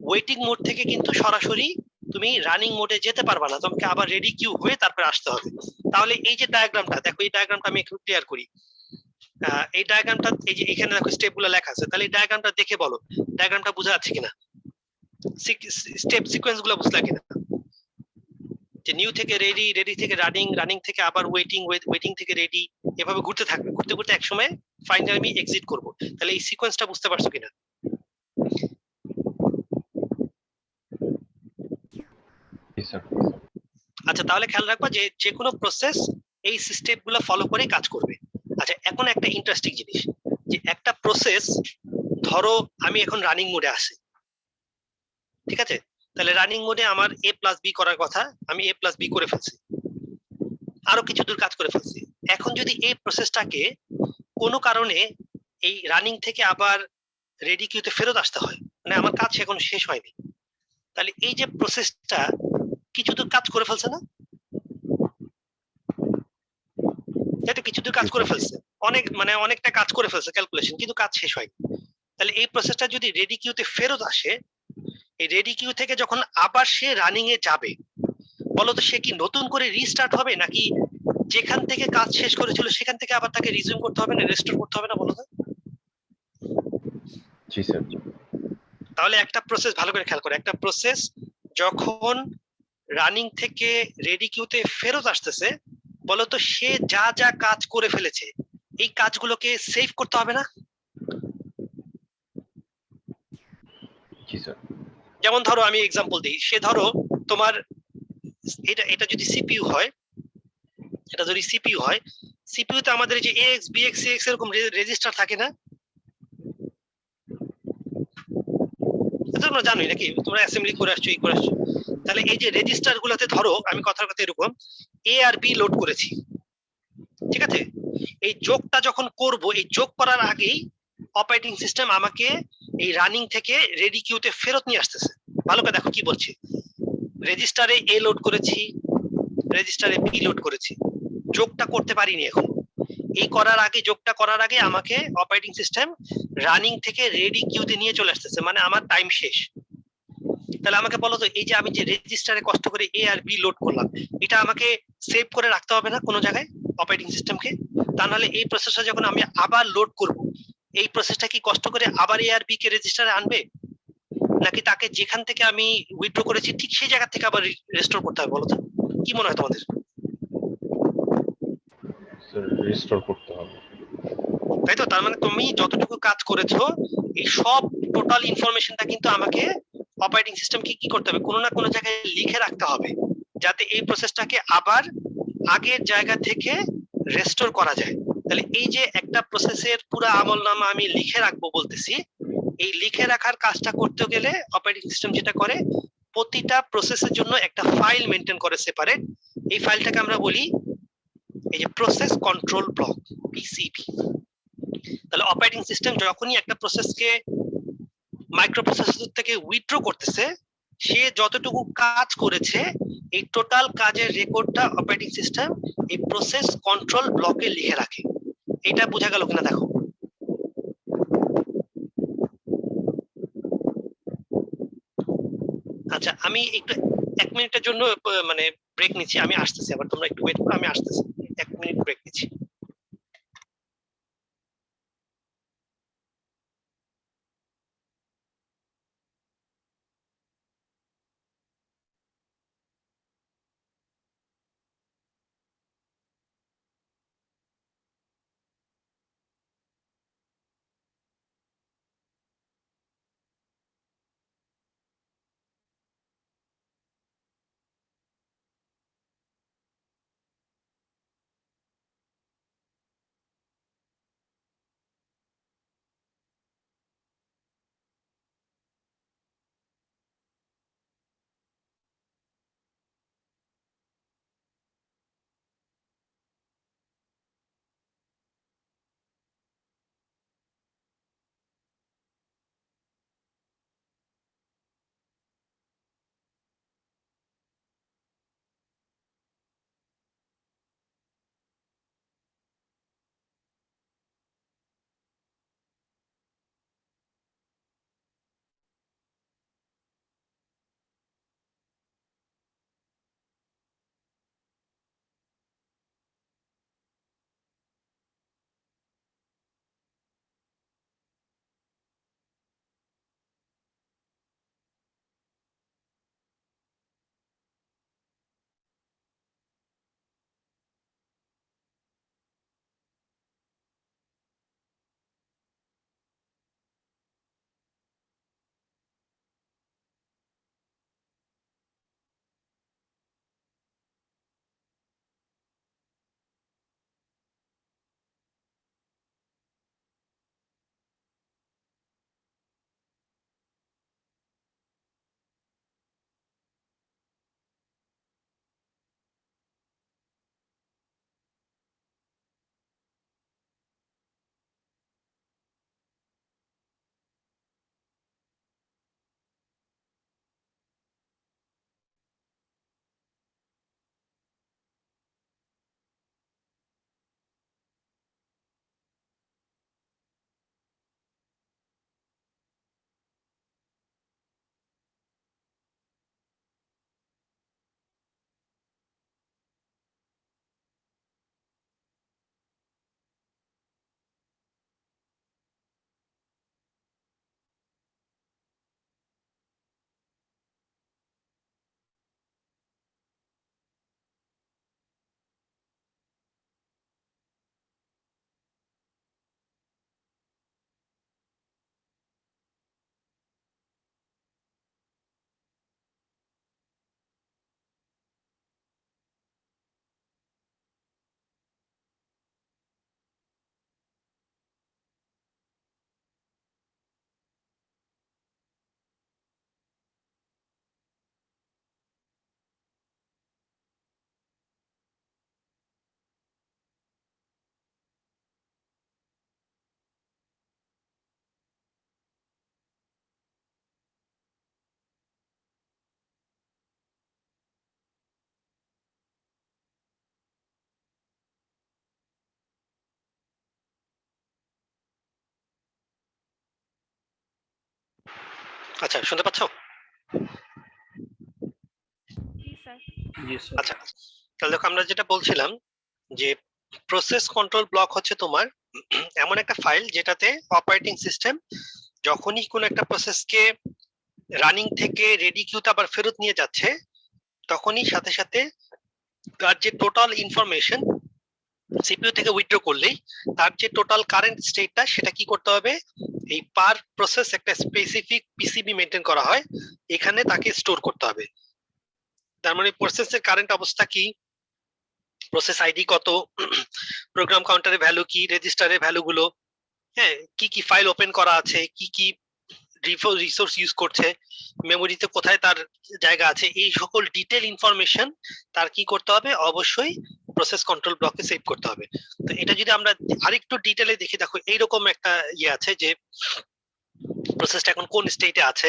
ওয়েটিং মোড থেকে কিন্তু সরাসরি তুমি রানিং মোডে যেতে পারবা না, তোমাকে আবার রেডি কিউ হয়ে তারপরে আসতে হবে। তাহলে এই যে ডায়াগ্রামটা দেখো, এই ডায়াগ্রামটা আমি একটু ক্লিয়ার করি। এই ডায়াগ্রামটা, এই যে এখানে দেখো স্টেপগুলো লেখা আছে, তাহলে এই ডায়াগ্রামটা দেখে বলো ডায়াগ্রামটা বোঝা যাচ্ছে কিনা, স্টেপ সিকোয়েন্স গুলো বুঝলা কিনা, যে নিউ থেকে রেডি, রেডি থেকে রানিং, রানিং থেকে আবার ওয়েটিং, ওয়েটিং থেকে রেডি, এভাবে ঘুরতে থাকবে, ঘুরতে ঘুরতে একসময় ফাইনালি আমি এক্সিট করব। তাহলে এই সিকোয়েন্সটা বুঝতে পারছো কিনা? জি স্যার। আচ্ছা, তাহলে খেয়াল রাখবা যে যে কোনো প্রসেস এই স্টেপ গুলো ফলো করে কাজ করবে। আচ্ছা, এখন একটা ইন্টারেস্টিং জিনিস, যে একটা প্রসেস, ধরো আমি এখন রানিং মোডে আছি, ঠিক আছে? তাহলে রানিং মোডে আমার এ প্লাস বি করার কথা, আমি এ প্লাস বি করে ফেলছি, আরো কিছু দূর কাজ করে ফেলছি। এখন যদি এই প্রসেসটাকে কোনো কারণে এই রানিং থেকে আবার রেডি কিউতে ফেরত আসতে হয়, মানে আমার কাজ এখন শেষ হয়নি, তাহলে এই যে প্রসেসটা কিছু দূর কাজ করে ফেলছে না? তাই তো, কিছু দূর কাজ করে ফেলছে, অনেক মানে অনেকটা কাজ করে ফেলছে ক্যালকুলেশন, কিন্তু কাজ শেষ হয়নি। তাহলে এই প্রসেসটা যদি রেডি কিউতে ফেরত আসে, এই রেডি কিউ থেকে যখন আবার সে রানিং এ যাবে, বলতো সে কি নতুন করে রিস্টার্ট হবে, নাকি যেখান থেকে কাজ শেষ করেছিল সেখান থেকে আবার তাকে রিজিউম করতে হবে না, রেস্টোর করতে হবে না, বলতো? জি স্যার। তাহলে একটা প্রসেস ভালো করে খেয়াল করো, একটা প্রসেস যখন রানিং থেকে রেডি কিউতে ফেরত আসতেছে, বলতো সে যা যা কাজ করে ফেলেছে এই কাজগুলোকে সেভ করতে হবে না? জি স্যার। যেমন ধরো আমি এক্সাম্পল দিই, সে ধরো তোমার এটা এটা যদি সিপিইউ হয়, এটা যদি সিপিইউ হয়, সিপিইউ তে আমাদের যে এক্স বিএক্স সিএক্স এরকম রেজিস্টার থাকে না? এটা তোমরা জানোই নাকি, তোমরা অ্যাসেম্বলি করে আসছো, এই করে আসছো। তাহলে এই যে রেজিস্টার গুলোতে ধরো আমি কথার কথা এরকম এ আর বি লোড করেছি, ঠিক আছে? এই যোগটা যখন করব, এই যোগ করার আগেই অপারেটিং সিস্টেম আমাকে এই রানিং থেকে রেডি কিউতে ফেরত নিয়ে আসতেছে। ভালো করে দেখো কি বলছি, রেজিস্টারে এ লোড করেছি, রেজিস্টারে বি লোড করেছি, যোগটা করতে পারিনি এখন। এই করার আগে, যোগটা করার আগে আমাকে অপারেটিং সিস্টেম রানিং থেকে রেডি কিউতে নিয়ে চলে আসতেছে, মানে আমার টাইম শেষ। তাহলে আমাকে বলো তো, এই যে আমি যে রেজিস্টারে কষ্ট করে এ আর বি লোড করলাম, এটা আমাকে সেভ করে রাখতে হবে না কোনো জায়গায় অপারেটিং সিস্টেমকে? তা নাহলে এই প্রসেসটা যখন আমি আবার লোড করব, এই প্রসেসটা কি কষ্ট করে আবার এ আর বি কে রেজিস্টারে আনবে, নাকি তাকে যেখান থেকে আমি উইথড্র করেছি ঠিক সেই জায়গা থেকে আবার রেস্টোর করতে হবে? বলো তো, কি মনে হয় তোমাদের? স্যার রিস্টোর করতে হবে। তাই তো, তার মানে তুমি যতটুকু কাজ করেছো এই সব টোটাল ইনফরমেশনটা কিন্তু আমাকে অপারেটিং সিস্টেমকে কি করতে হবে, কোনো না কোনো জায়গায় লিখে রাখতে হবে, যাতে এই প্রসেসটাকে আবার আগের জায়গা থেকে রেস্টোর করা যায়। তাহলে এই যে একটা প্রসেসের পুরো আমলনামা আমি লিখে রাখবো বলতেছি, এই লিখে রাখার কাজটা করতে গেলে অপারেটিং সিস্টেম যেটা করে, প্রতিটা প্রসেসের জন্য একটা ফাইল মেনটেন করে সেপারেট। এই ফাইলটাকে আমরা বলি এই যে প্রসেস কন্ট্রোল ব্লক, পিসিবি। তাহলে অপারেটিং সিস্টেম যখনই একটা প্রসেসকে মাইক্রো প্রসেসর থেকে উইথড্র করতেছে, সে যতটুকু কাজ করেছে এই টোটাল কাজের রেকর্ডটা অপারেটিং সিস্টেম এই প্রসেস কন্ট্রোল ব্লকে লিখে রাখে। এটা বোঝা গেল কিনা দেখো। আচ্ছা, আমি একটু 1 মিনিটের জন্য মানে ব্রেক নিচ্ছি, আমি আসতেছি আবার, তোমরা একটু ওয়েট করো, আমি আসতেছি। 1 মিনিট ব্রেক নিচ্ছি। আচ্ছা, শুনতে পাচ্ছ? জি স্যার। আচ্ছা, তাহলে দেখো আমরা যেটা বলছিলাম যে প্রসেস কন্ট্রোল ব্লক হচ্ছে তোমার এমন একটা ফাইল যেটাতে অপারেটিং সিস্টেম যখনই কোনো একটা প্রসেসকে রানিং থেকে রেডি কিউতে আবার ফেরত নিয়ে যাচ্ছে, তখনই সাথে সাথে তার যে টোটাল ইনফরমেশন সিপিইউ থেকে উইথড্র করলেই তার যে টোটাল কারেন্ট স্টেটটা সেটা কি করতে হবে, এই পার প্রসেস একটা স্পেসিফিক পিসিবি মেনটেন করা হয়, এখানে তাকে স্টোর করতে হবে। তার মানে প্রসেসের কারেন্ট অবস্থা কি, প্রসেস আইডি কত, প্রোগ্রাম কাউন্টারের ভ্যালু কি, রেজিস্টারের ভ্যালু গুলো, হ্যাঁ, কি কি ফাইল ওপেন করা আছে, কি কি রিসোর্স ইউজ করছে, মেমোরিতে কোথায় তার জায়গা আছে, এই সকল ডিটেল ইনফরমেশন তার কি করতে হবে, অবশ্যই প্রসেস কন্ট্রোল ব্লকে সেভ করতে হবে। তো এটা যদি আমরা আরেকটু ডিটেলে দেখি, দেখো এইরকম একটা ইয়ে আছে যে প্রসেসটা এখন কোন স্টেটে আছে,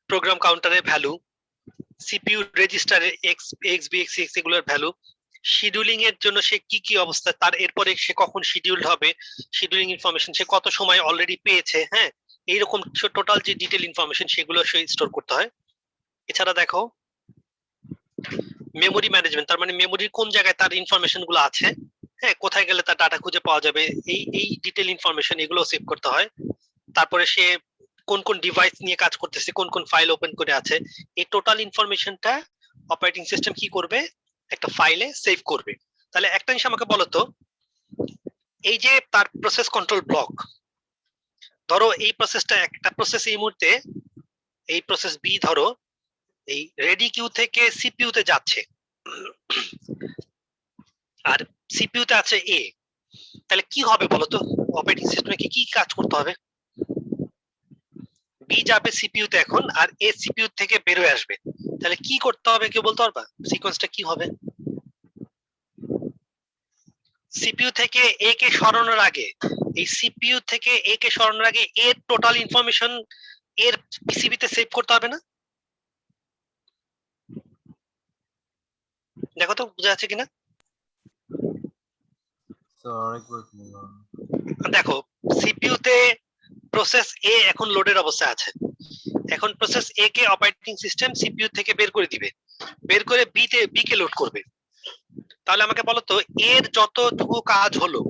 প্রোগ্রাম কাউন্টারের ভ্যালু, সিপিইউ রেজিস্টারের এক্স বি এক্স এগুলোর ভ্যালু, শিডিউলিং এর জন্য সে কি কি অবস্থা, তার এরপরে সে কখন শিডিউলড হবে, শিডিউলিং ইনফরমেশন সে কত সময় অলরেডি পেয়েছে, হ্যাঁ, এইরকম টোটাল যে ডিটেল ইনফরমেশন সেগুলো সে স্টোর করতে হয়। এছাড়া দেখো মেমোরি ম্যানেজমেন্ট, তার মানে মেমোরির কোন জায়গায় তার ইনফরমেশন গুলো আছে, হ্যাঁ, কোথায় গেলে তার ডাটা খুঁজে পাওয়া যাবে, এই এই ডিটেল ইনফরমেশন এগুলো সেভ করতে হয়। তারপরে সে কোন কোন ডিভাইস নিয়ে কাজ করতেছে, কোন কোন ফাইল ওপেন করে আছে, এই টোটাল ইনফরমেশনটা অপারেটিং সিস্টেম কি করবে, একটা ফাইলে সেভ করবে। তাহলে একটা জিনিস আমাকে বলো তো, এই যে তার প্রসেস কন্ট্রোল ব্লক, ধরো এই প্রসেসটা একটা প্রসেস এই মুহূর্তে, এই প্রসেস বি ধরো এই রেডি কিউ থেকে সিপিইউ তে যাচ্ছে, আর সিপিইউ তে আছে এ, তাহলে কি হবে বলতো, অপারেটিং সিস্টেমে কি কি কাজ করতে হবে? বি যাবে সিপিইউ তে এখন, আর এ সিপিইউ থেকে বের হয়ে আসবে, তাহলে কি করতে হবে কেউ বলতে পারবা, সিকোয়েন্সটা কি হবে? সিপিইউ থেকে এ কে সরানোর আগে, এই সিপিইউ থেকে এ কে সরানোর আগে এর টোটাল ইনফরমেশন এর পিসিবি তে সেভ করতে হবে না? দেখো তো বোঝা যাচ্ছে কিনা। দেখো সিপিইউ তে প্রসেস এ এখন লোডের অবস্থায় আছে, এখন প্রসেস এ কে অপারেটিং সিস্টেম সিপিইউ থেকে বের করে দিবে, বের করে বি কে লোড করবে। তাহলে আমাকে বলো তো, এর যতটুকু কাজ হলো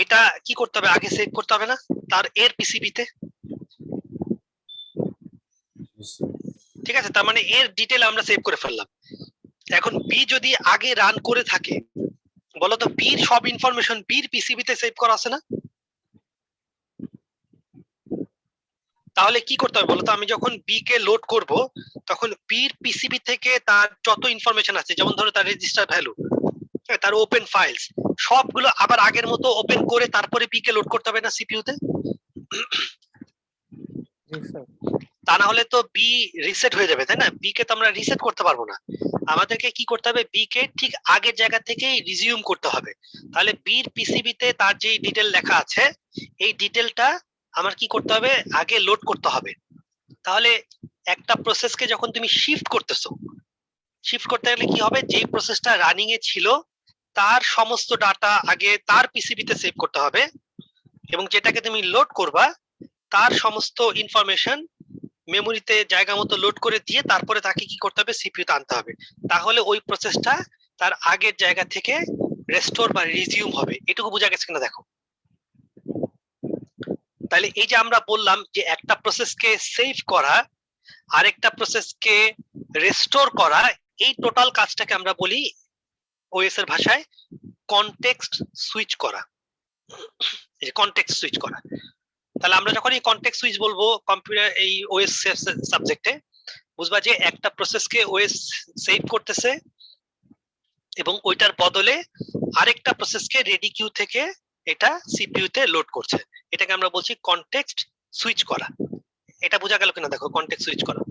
এটা কি করতে হবে, আগে সেভ করতে হবে না তার এর পিসিবি তে? ঠিক আছে, তার মানে এর ডিটেল আমরা সেভ করে ফেললাম। এখন বি যদি আগে রান করে থাকে, বলতো বির সব ইনফরমেশন বির পিসিবি তে সেভ করা আছে না? তাহলে কি করতে হবে বলতো, আমি যখন বি কে লোড করব তখন বির পিসিবি থেকে তার যত ইনফরমেশন আছে, যেমন ধরো তার রেজিস্টার ভ্যালু, তার ওপেন ফাইলস, সবগুলো আবার আগের মতো ওপেন করে তারপরে বি কে লোড করতে হবে না সিপিইউ তে? জি স্যার। তা না হলে তো বি রিসেট হয়ে যাবে, তাই না? বি কে তো আমরা রিসেট করতে পারবো না, আমাদেরকে কি করতে হবে, বি কে ঠিক আগের জায়গা থেকেই রিজিউম করতে হবে। তাহলে বির পিসিবি তে তার যে ডিটেল লেখা আছে এই ডিটেলটা আমার কি করতে হবে, আগে লোড করতে হবে। তাহলে একটা প্রসেসকে যখন তুমি শিফট করতেছো, শিফট করতে গেলে কি হবে, যেই প্রসেসটা রানিং এ ছিল তার সমস্ত ডাটা আগে তার পিসিবি তে সেভ করতে হবে, এবং যেটাকে তুমি লোড করবা তার সমস্ত ইনফরমেশন মেমোরিতে জায়গা মতো লোড করে দিয়ে তারপরে তাকে কি করতে হবে, সিপিইউ তে আনতে হবে। তাহলে ওই প্রসেসটা তার আগের জায়গা থেকে রেস্টোর বা রিজিউম হবে। এটুকু বোঝা গেছে কিনা দেখো। তাহলে এই যে আমরা বললাম যে একটা প্রসেসকে সেভ করা, আরেকটা প্রসেসকে রেস্টোর করা, এই টোটাল কাজটাকে আমরা বলি ওএস এর ভাষায় কনটেক্সট সুইচ করা। এই যে কনটেক্সট সুইচ করা, তাহলে আমরা যখন এই কনটেক্সট সুইচ বলবো কম্পিউটার এই ওএস সাবজেক্টে, বুঝবা যে একটা প্রসেসকে ওএস সেভ করতেছে এবং ওইটার বদলে আরেকটা প্রসেসকে রেডি কিউ থেকে এটা সিপিইউ তে লোড করছে, এটাকে আমরা বলছি কনটেক্সট সুইচ করা। এটা বোঝা গেল কিনা দেখো, কনটেক্সট সুইচ করা।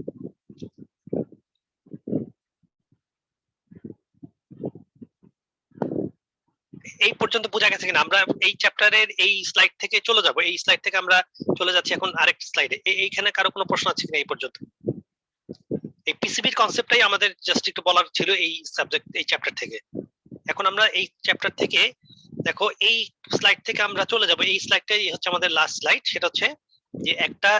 এই পর্যন্ত বোঝা গেছে কিনা? আমরা এই চ্যাপ্টারের এই স্লাইড থেকে চলে যাব, এই স্লাইড থেকে আমরা চলে যাচ্ছি এখন আরেকটা স্লাইডে। এইখানে কারো কোনো প্রশ্ন আছে কিনা এই পর্যন্ত? এই পিসিবির কনসেপ্টটাই আমাদের জাস্ট একটু বলার ছিল এই সাবজেক্ট, এই চ্যাপ্টার থেকে। এখন আমরা এই চ্যাপ্টার থেকে দেখো এই স্লাইড থেকে আমরা চলে যাব, এই স্লাইডটাই হচ্ছে আমাদের লাস্ট স্লাইড, সেটা হচ্ছে যে একটা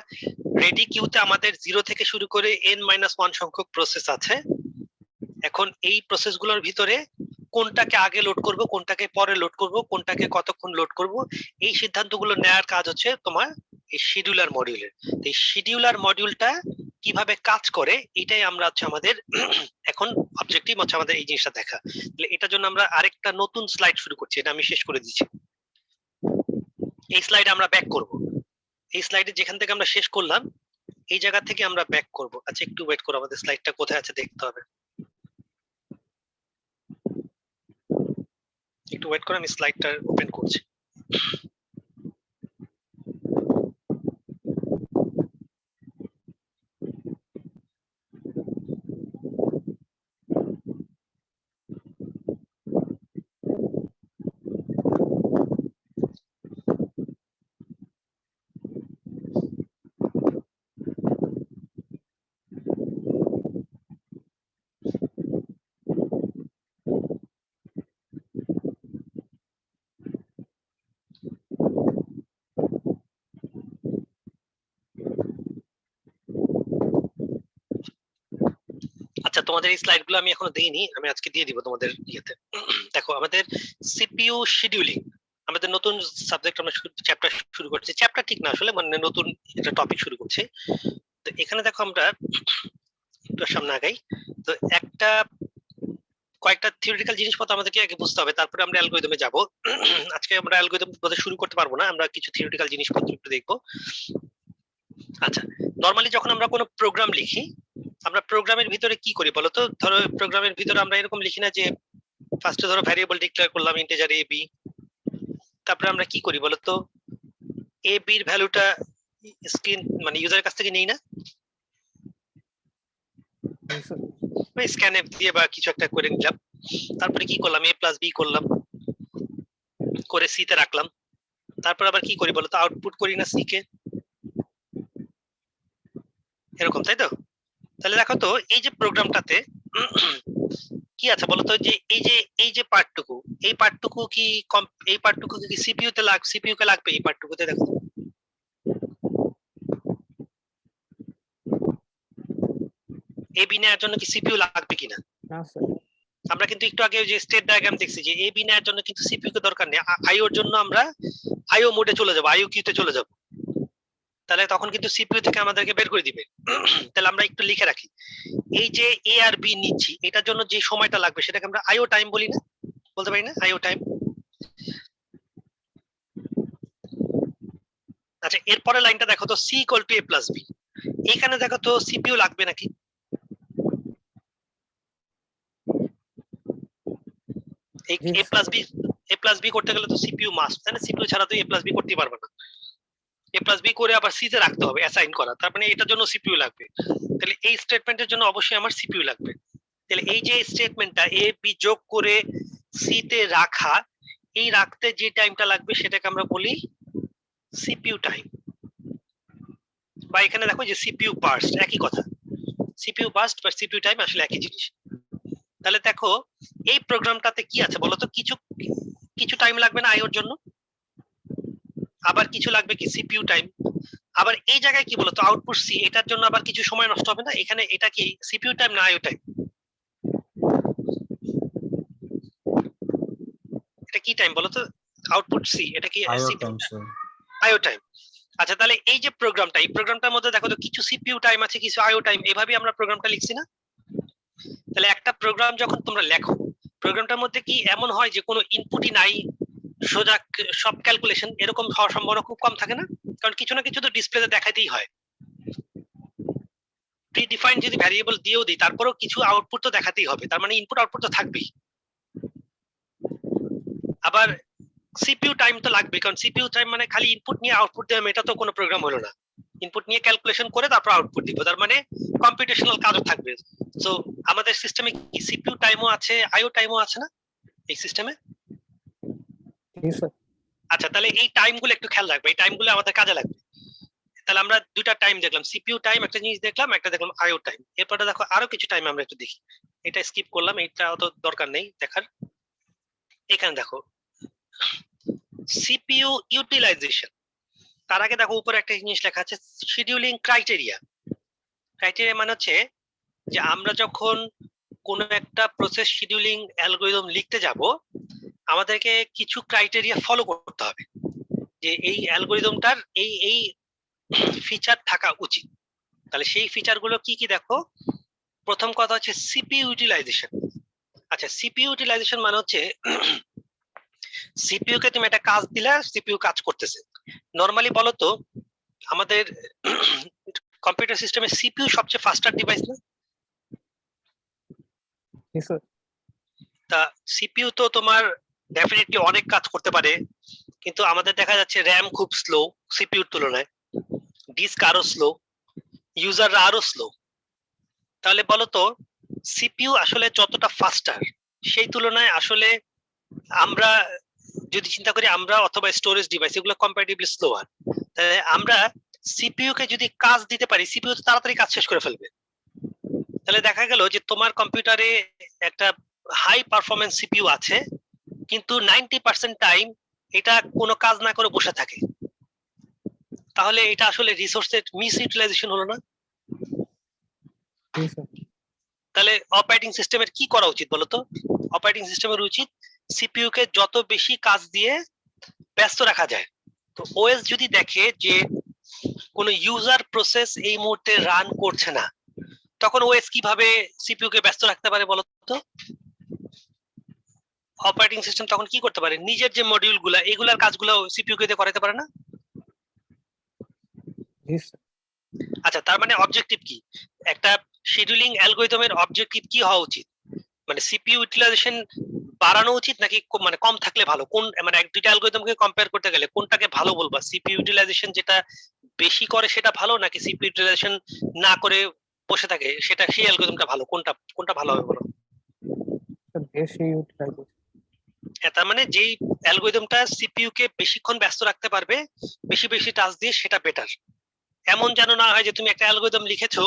রেডি কিউতে আমাদের 0 থেকে শুরু করে n-1 সংখ্যক প্রসেস আছে। এখন এই প্রসেসগুলোর ভিতরে কোনটাকে আগে লোড করব, কোনটাকে পরে লোড করব, কোনটাকে কতক্ষণ লোড করব, এই সিদ্ধান্তগুলো নেওয়ার কাজ হচ্ছে তোমার এই শিডিউলার মডিউলের। এই শিডিউলার মডিউলটা কিভাবে কাজ করে এটাই আমরা হচ্ছে আমাদের এখন অবজেক্টিভ হচ্ছে আমাদের এই জিনিসটা দেখা। তাহলে এটার জন্য আমরা আরেকটা নতুন স্লাইড শুরু করছি, এটা আমি শেষ করে দিচ্ছি। এই স্লাইডে আমরা ব্যাক করব, এই স্লাইডে যেখান থেকে আমরা শেষ করলাম এই জায়গা থেকে আমরা ব্যাক করব। আচ্ছা একটু ওয়েট করো, আমাদের স্লাইডটা কোথায় আছে দেখতে হবে, একটু ওয়েট করো, আমি স্লাইডটা ওপেন করছি। আচ্ছা তোমাদের এই স্লাইডগুলো আমি এখনো দেইনি, আমি আজকে দিয়ে দিব তোমাদের ইয়েতে। দেখো আমাদের সিপিইউ শিডিউলিং, আমাদের নতুন সাবজেক্ট, আমরা চ্যাপ্টার শুরু করছি। চ্যাপ্টার ঠিক না আসলে, মানে নতুন একটা টপিক শুরু করছি। তো এখানে দেখো আমরা একটু সামনে আগাই। তো একটা কয়েকটা থিওরিটিক্যাল জিনিসপত্র আমাদেরকে আগে বুঝতে হবে, তারপরে আমরা অ্যালগরিদমে যাব। আজকে আমরা অ্যালগরিদম বোধহয় শুরু করতে পারবো না, আমরা কিছু থিওরিটিক্যাল জিনিসপত্র একটু দেখবো। আচ্ছা, নরমালি যখন আমরা কোনো প্রোগ্রাম লিখি, আমরা প্রোগ্রামের ভিতরে কি করি বলতো? ধরো প্রোগ্রামের ভিতরে আমরা এরকম লিখি না যে ফার্স্টে ধরো ভ্যারিয়েবল ডিক্লেয়ার করলাম ইন্টিজার a b, তারপরে আমরা কি করি বলতো, a b এর ভ্যালুটা স্ক্রিন মানে ইউজারের কাছ থেকে নেই না, স্ক্যানএফ দিয়ে বা কিছু একটা করে নিলাম। তারপরে কি করলাম, a প্লাস b করলাম, করে c তে রাখলাম। তারপর আবার কি করি বলতো, আউটপুট করি না c কে, এরকম, তাই তো? তাহলে দেখো তো এই যে প্রোগ্রামটাতে কি আছে বলতো, যে এই যে পার্টটুকু, এই পার্টটুকু কি এই পার্টটুকু কি সিপিইউ তে সিপিইউ কে লাগবে? এই পার্টটুকুতে দেখো এ বি নেওয়ার জন্য কি সিপিইউ লাগবে কিনা? না স্যার। আমরা কিন্তু একটু আগে যে স্টেট ডায়াগ্রাম দেখছি যে এ বি নেওয়ার জন্য কিন্তু সিপিইউ কে দরকার নেই, আইওর জন্য আমরা আইও মোডে চলে যাব, আইও কিউতে চলে যাব। তাহলে তখন কিন্তু সিপিইউ থেকে আমাদেরকে বের করে দিবে। তাহলে আমরা একটু লিখে রাখি, এই যে এ আর বি নিচ্ছি এটার জন্য যে সময়টা লাগবে সেটাকে আমরা আইও টাইম বলি না, বলতে পারি না আইও টাইম? আচ্ছা এরপরে লাইনটা দেখো তো, C equal to A plus B, এখানে দেখো তো সিপিইউ লাগবে নাকি? এই এ প্লাস বি করতে গেলে তো সিপিইউ মাস্ট, তাই না? সিপিইউ ছাড়া তো এ প্লাস বি করতে পারবে না। এ প্লাস বি করে আবার সি তে রাখতে হবে, অ্যাসাইন করা, তার মানে এটার জন্য সিপিইউ লাগবে। তাহলে এই স্টেটমেন্টের জন্য অবশ্যই আমার সিপিইউ লাগবে। তাহলে এই যে স্টেটমেন্টটা এ বি যোগ করে সি তে রাখা, এই রাখতে যে টাইমটা লাগবে সেটাকে আমরা বলি সিপিইউ টাইম। বা এখানে দেখো যে সিপিইউ বার্স্ট, একই কথা, সিপিইউ বার্স্ট বা সিপিইউ টাইম আসলে একই জিনিস। তাহলে দেখো এই প্রোগ্রামটাতে কি আছে বলতো, কিছু টাইম লাগবে না আইওর জন্য, আবার কিছু লাগবে কি সিপিইউ টাইম। আবার এই জায়গায় কি বলতো, আউটপুট সি, এটার জন্য আবার কিছু সময় নষ্ট হবে না। এখানে এটা কি সিপিইউ টাইম না আইও টাইম? এটা কি টাইম বলতো, আউটপুট সি, এটা কি আইও টাইম? আচ্ছা তাহলে এই যে প্রোগ্রামটা, এই প্রোগ্রামটার মধ্যে দেখো তো কিছু সিপিইউ টাইম আছে, কিছু আইও টাইম, এভাবে আমরা প্রোগ্রামটা লিখছি না? তাহলে একটা প্রোগ্রাম যখন তোমরা লেখো, প্রোগ্রামটার মধ্যে কি এমন হয় যে কোনো ইনপুটই নাই, সোজা সব ক্যালকুলেশন, এরকম হওয়ার সম্ভাবনা খুব কম থাকে না? কারণ কিছু না কিছু তো ডিসপ্লেতে দেখাইতেই হয়। প্রি ডিফাইন্ড যদি ভ্যারিয়েবল দিয়েও দিই তারপরেও কিছু আউটপুট তো দেখাতেই হবে, তার মানে ইনপুট আউটপুট তো থাকবেই। আবার সিপিইউ টাইম তো লাগবে, কারণ সিপিইউ টাইম মানে খালি ইনপুট নিয়ে আউটপুট দেওয়া, এটা তো কোনো প্রোগ্রাম হলো না। ইনপুট নিয়ে ক্যালকুলেশন করে তারপর আউটপুট দিব, তার মানে কম্পিউটেশনাল কাজও থাকবে। সো আমাদের সিস্টেমে কি সিপিইউ টাইমও আছে, আইও টাইমও আছে না এই সিস্টেমে? আচ্ছা তাহলে এই টাইমগুলো একটু খেয়াল রাখবে, এই টাইমগুলো আমাদের কাজে লাগবে। তাহলে আমরা দুইটা টাইম দেখলাম, সিপিইউ টাইম একটা জিনিস দেখলাম, একটা দেখলাম আইও টাইম। এরপরে দেখো আরো কিছু টাইম আমরা একটু দেখি, এটা স্কিপ করলাম, এটা অত দরকার নেই দেখার। এখানে দেখো সিপিইউ ইউটিলাইজেশন, তার আগে দেখো উপরে একটা জিনিস লেখা আছে শিডিউলিং ক্রাইটেরিয়া। ক্রাইটেরিয়া মানে হচ্ছে যে আমরা যখন কোনো একটা প্রসেস শিডিউলিং অ্যালগরিদম লিখতে যাব আমাদেরকে কিছু ক্রাইটেরিয়া ফলো করতে হবে, যে এই অ্যালগরিদমটার এই এই ফিচার থাকা উচিত। তাহলে সেই ফিচার গুলো কি কি দেখো। প্রথম কথা হচ্ছে সিপিইউ ইউটিলাইজেশন। আচ্ছা, সিপিইউ ইউটিলাইজেশন মানে হচ্ছে সিপিইউ কে তুমি একটা কাজ দিলা, সিপিইউ কাজ করতেছে। নরমালি বলো তো আমাদের কম্পিউটার সিস্টেমে সিপিইউ সবচেয়ে ফাস্টার ডিভাইস না? জি স্যার। তা সিপিইউ তো তোমার ডেফিনেটলি অনেক কাজ করতে পারে, কিন্তু আমাদের দেখা যাচ্ছে র্যাম খুব স্লো সিপিইউর তুলনায়, ডিস্ক আরো স্লো, ইউজাররা আরো স্লো। তাহলে বলো তো সিপিইউ আসলে যতটা ফাস্টার সেই তুলনায় আসলে আমরা যদি চিন্তা করি আমরা অথবা স্টোরেজ ডিভাইস এগুলো কম্পারেটিভলি স্লোয়ার, তাহলে আমরা সিপিইউ কে যদি কাজ দিতে পারি সিপিইউ তো তাড়াতাড়ি কাজ শেষ করে ফেলবে। তাহলে দেখা গেল যে তোমার কম্পিউটারে একটা হাই পারফরম্যান্স সিপিইউ আছে, কিন্তু 90% টাইম এটা কোনো কাজ না করে বসে থাকে। তাহলে এটা আসলে রিসোর্সের মিস ইউটিলাইজেশন হলো না? জি স্যার। তাহলে অপারেটিং সিস্টেমের কি করা উচিত বলতো? অপারেটিং সিস্টেমের উচিত সিপিইউ কে যত বেশি কাজ দিয়ে ব্যস্ত রাখা যায়। তো ওএস যদি দেখে যে কোনো ইউজার প্রসেস এই মুহূর্তে রান করছে না, তখন ওএস কিভাবে সিপিইউ কে ব্যস্ত রাখতে পারে বলতো? অপারেটিং সিস্টেম তখন কি করতে পারে, নিজের যে মডিউল গুলা এগুলার কাজগুলো সিপিইউ কে দিয়ে করাতে পারে না? জি স্যার। আচ্ছা, তার মানে অবজেক্টিভ কি? একটা শিডিউলিং অ্যালগরিদমের অবজেক্টিভ কি হওয়া উচিত? মানে সিপিইউ ইউটিলাইজেশন বাড়ানো উচিত নাকি মানে কম থাকলে ভালো? কোন মানে এক দুইটা অ্যালগরিদমকে কম্পেয়ার করতে গেলে কোনটাকে ভালো বলবা? সিপিইউ ইউটিলাইজেশন যেটা বেশি করে সেটা ভালো, নাকি সিপিইউ ইউটিলাইজেশন না করে বসে থাকে সেটা সেই অ্যালগরিদমটা ভালো? কোনটা কোনটা ভালো হবে বলো? স্যার বেশি ইউটিলাইজেশন। তার মানে যেই অ্যালগরিদমটা সিপিইউ কে বেশিক্ষণ ব্যস্ত রাখতে পারবে বেশি বেশি টাস্ক দিয়ে সেটা বেটার। এমন যেন না হয় যে তুমি একটা অ্যালগরিদম লিখেছো,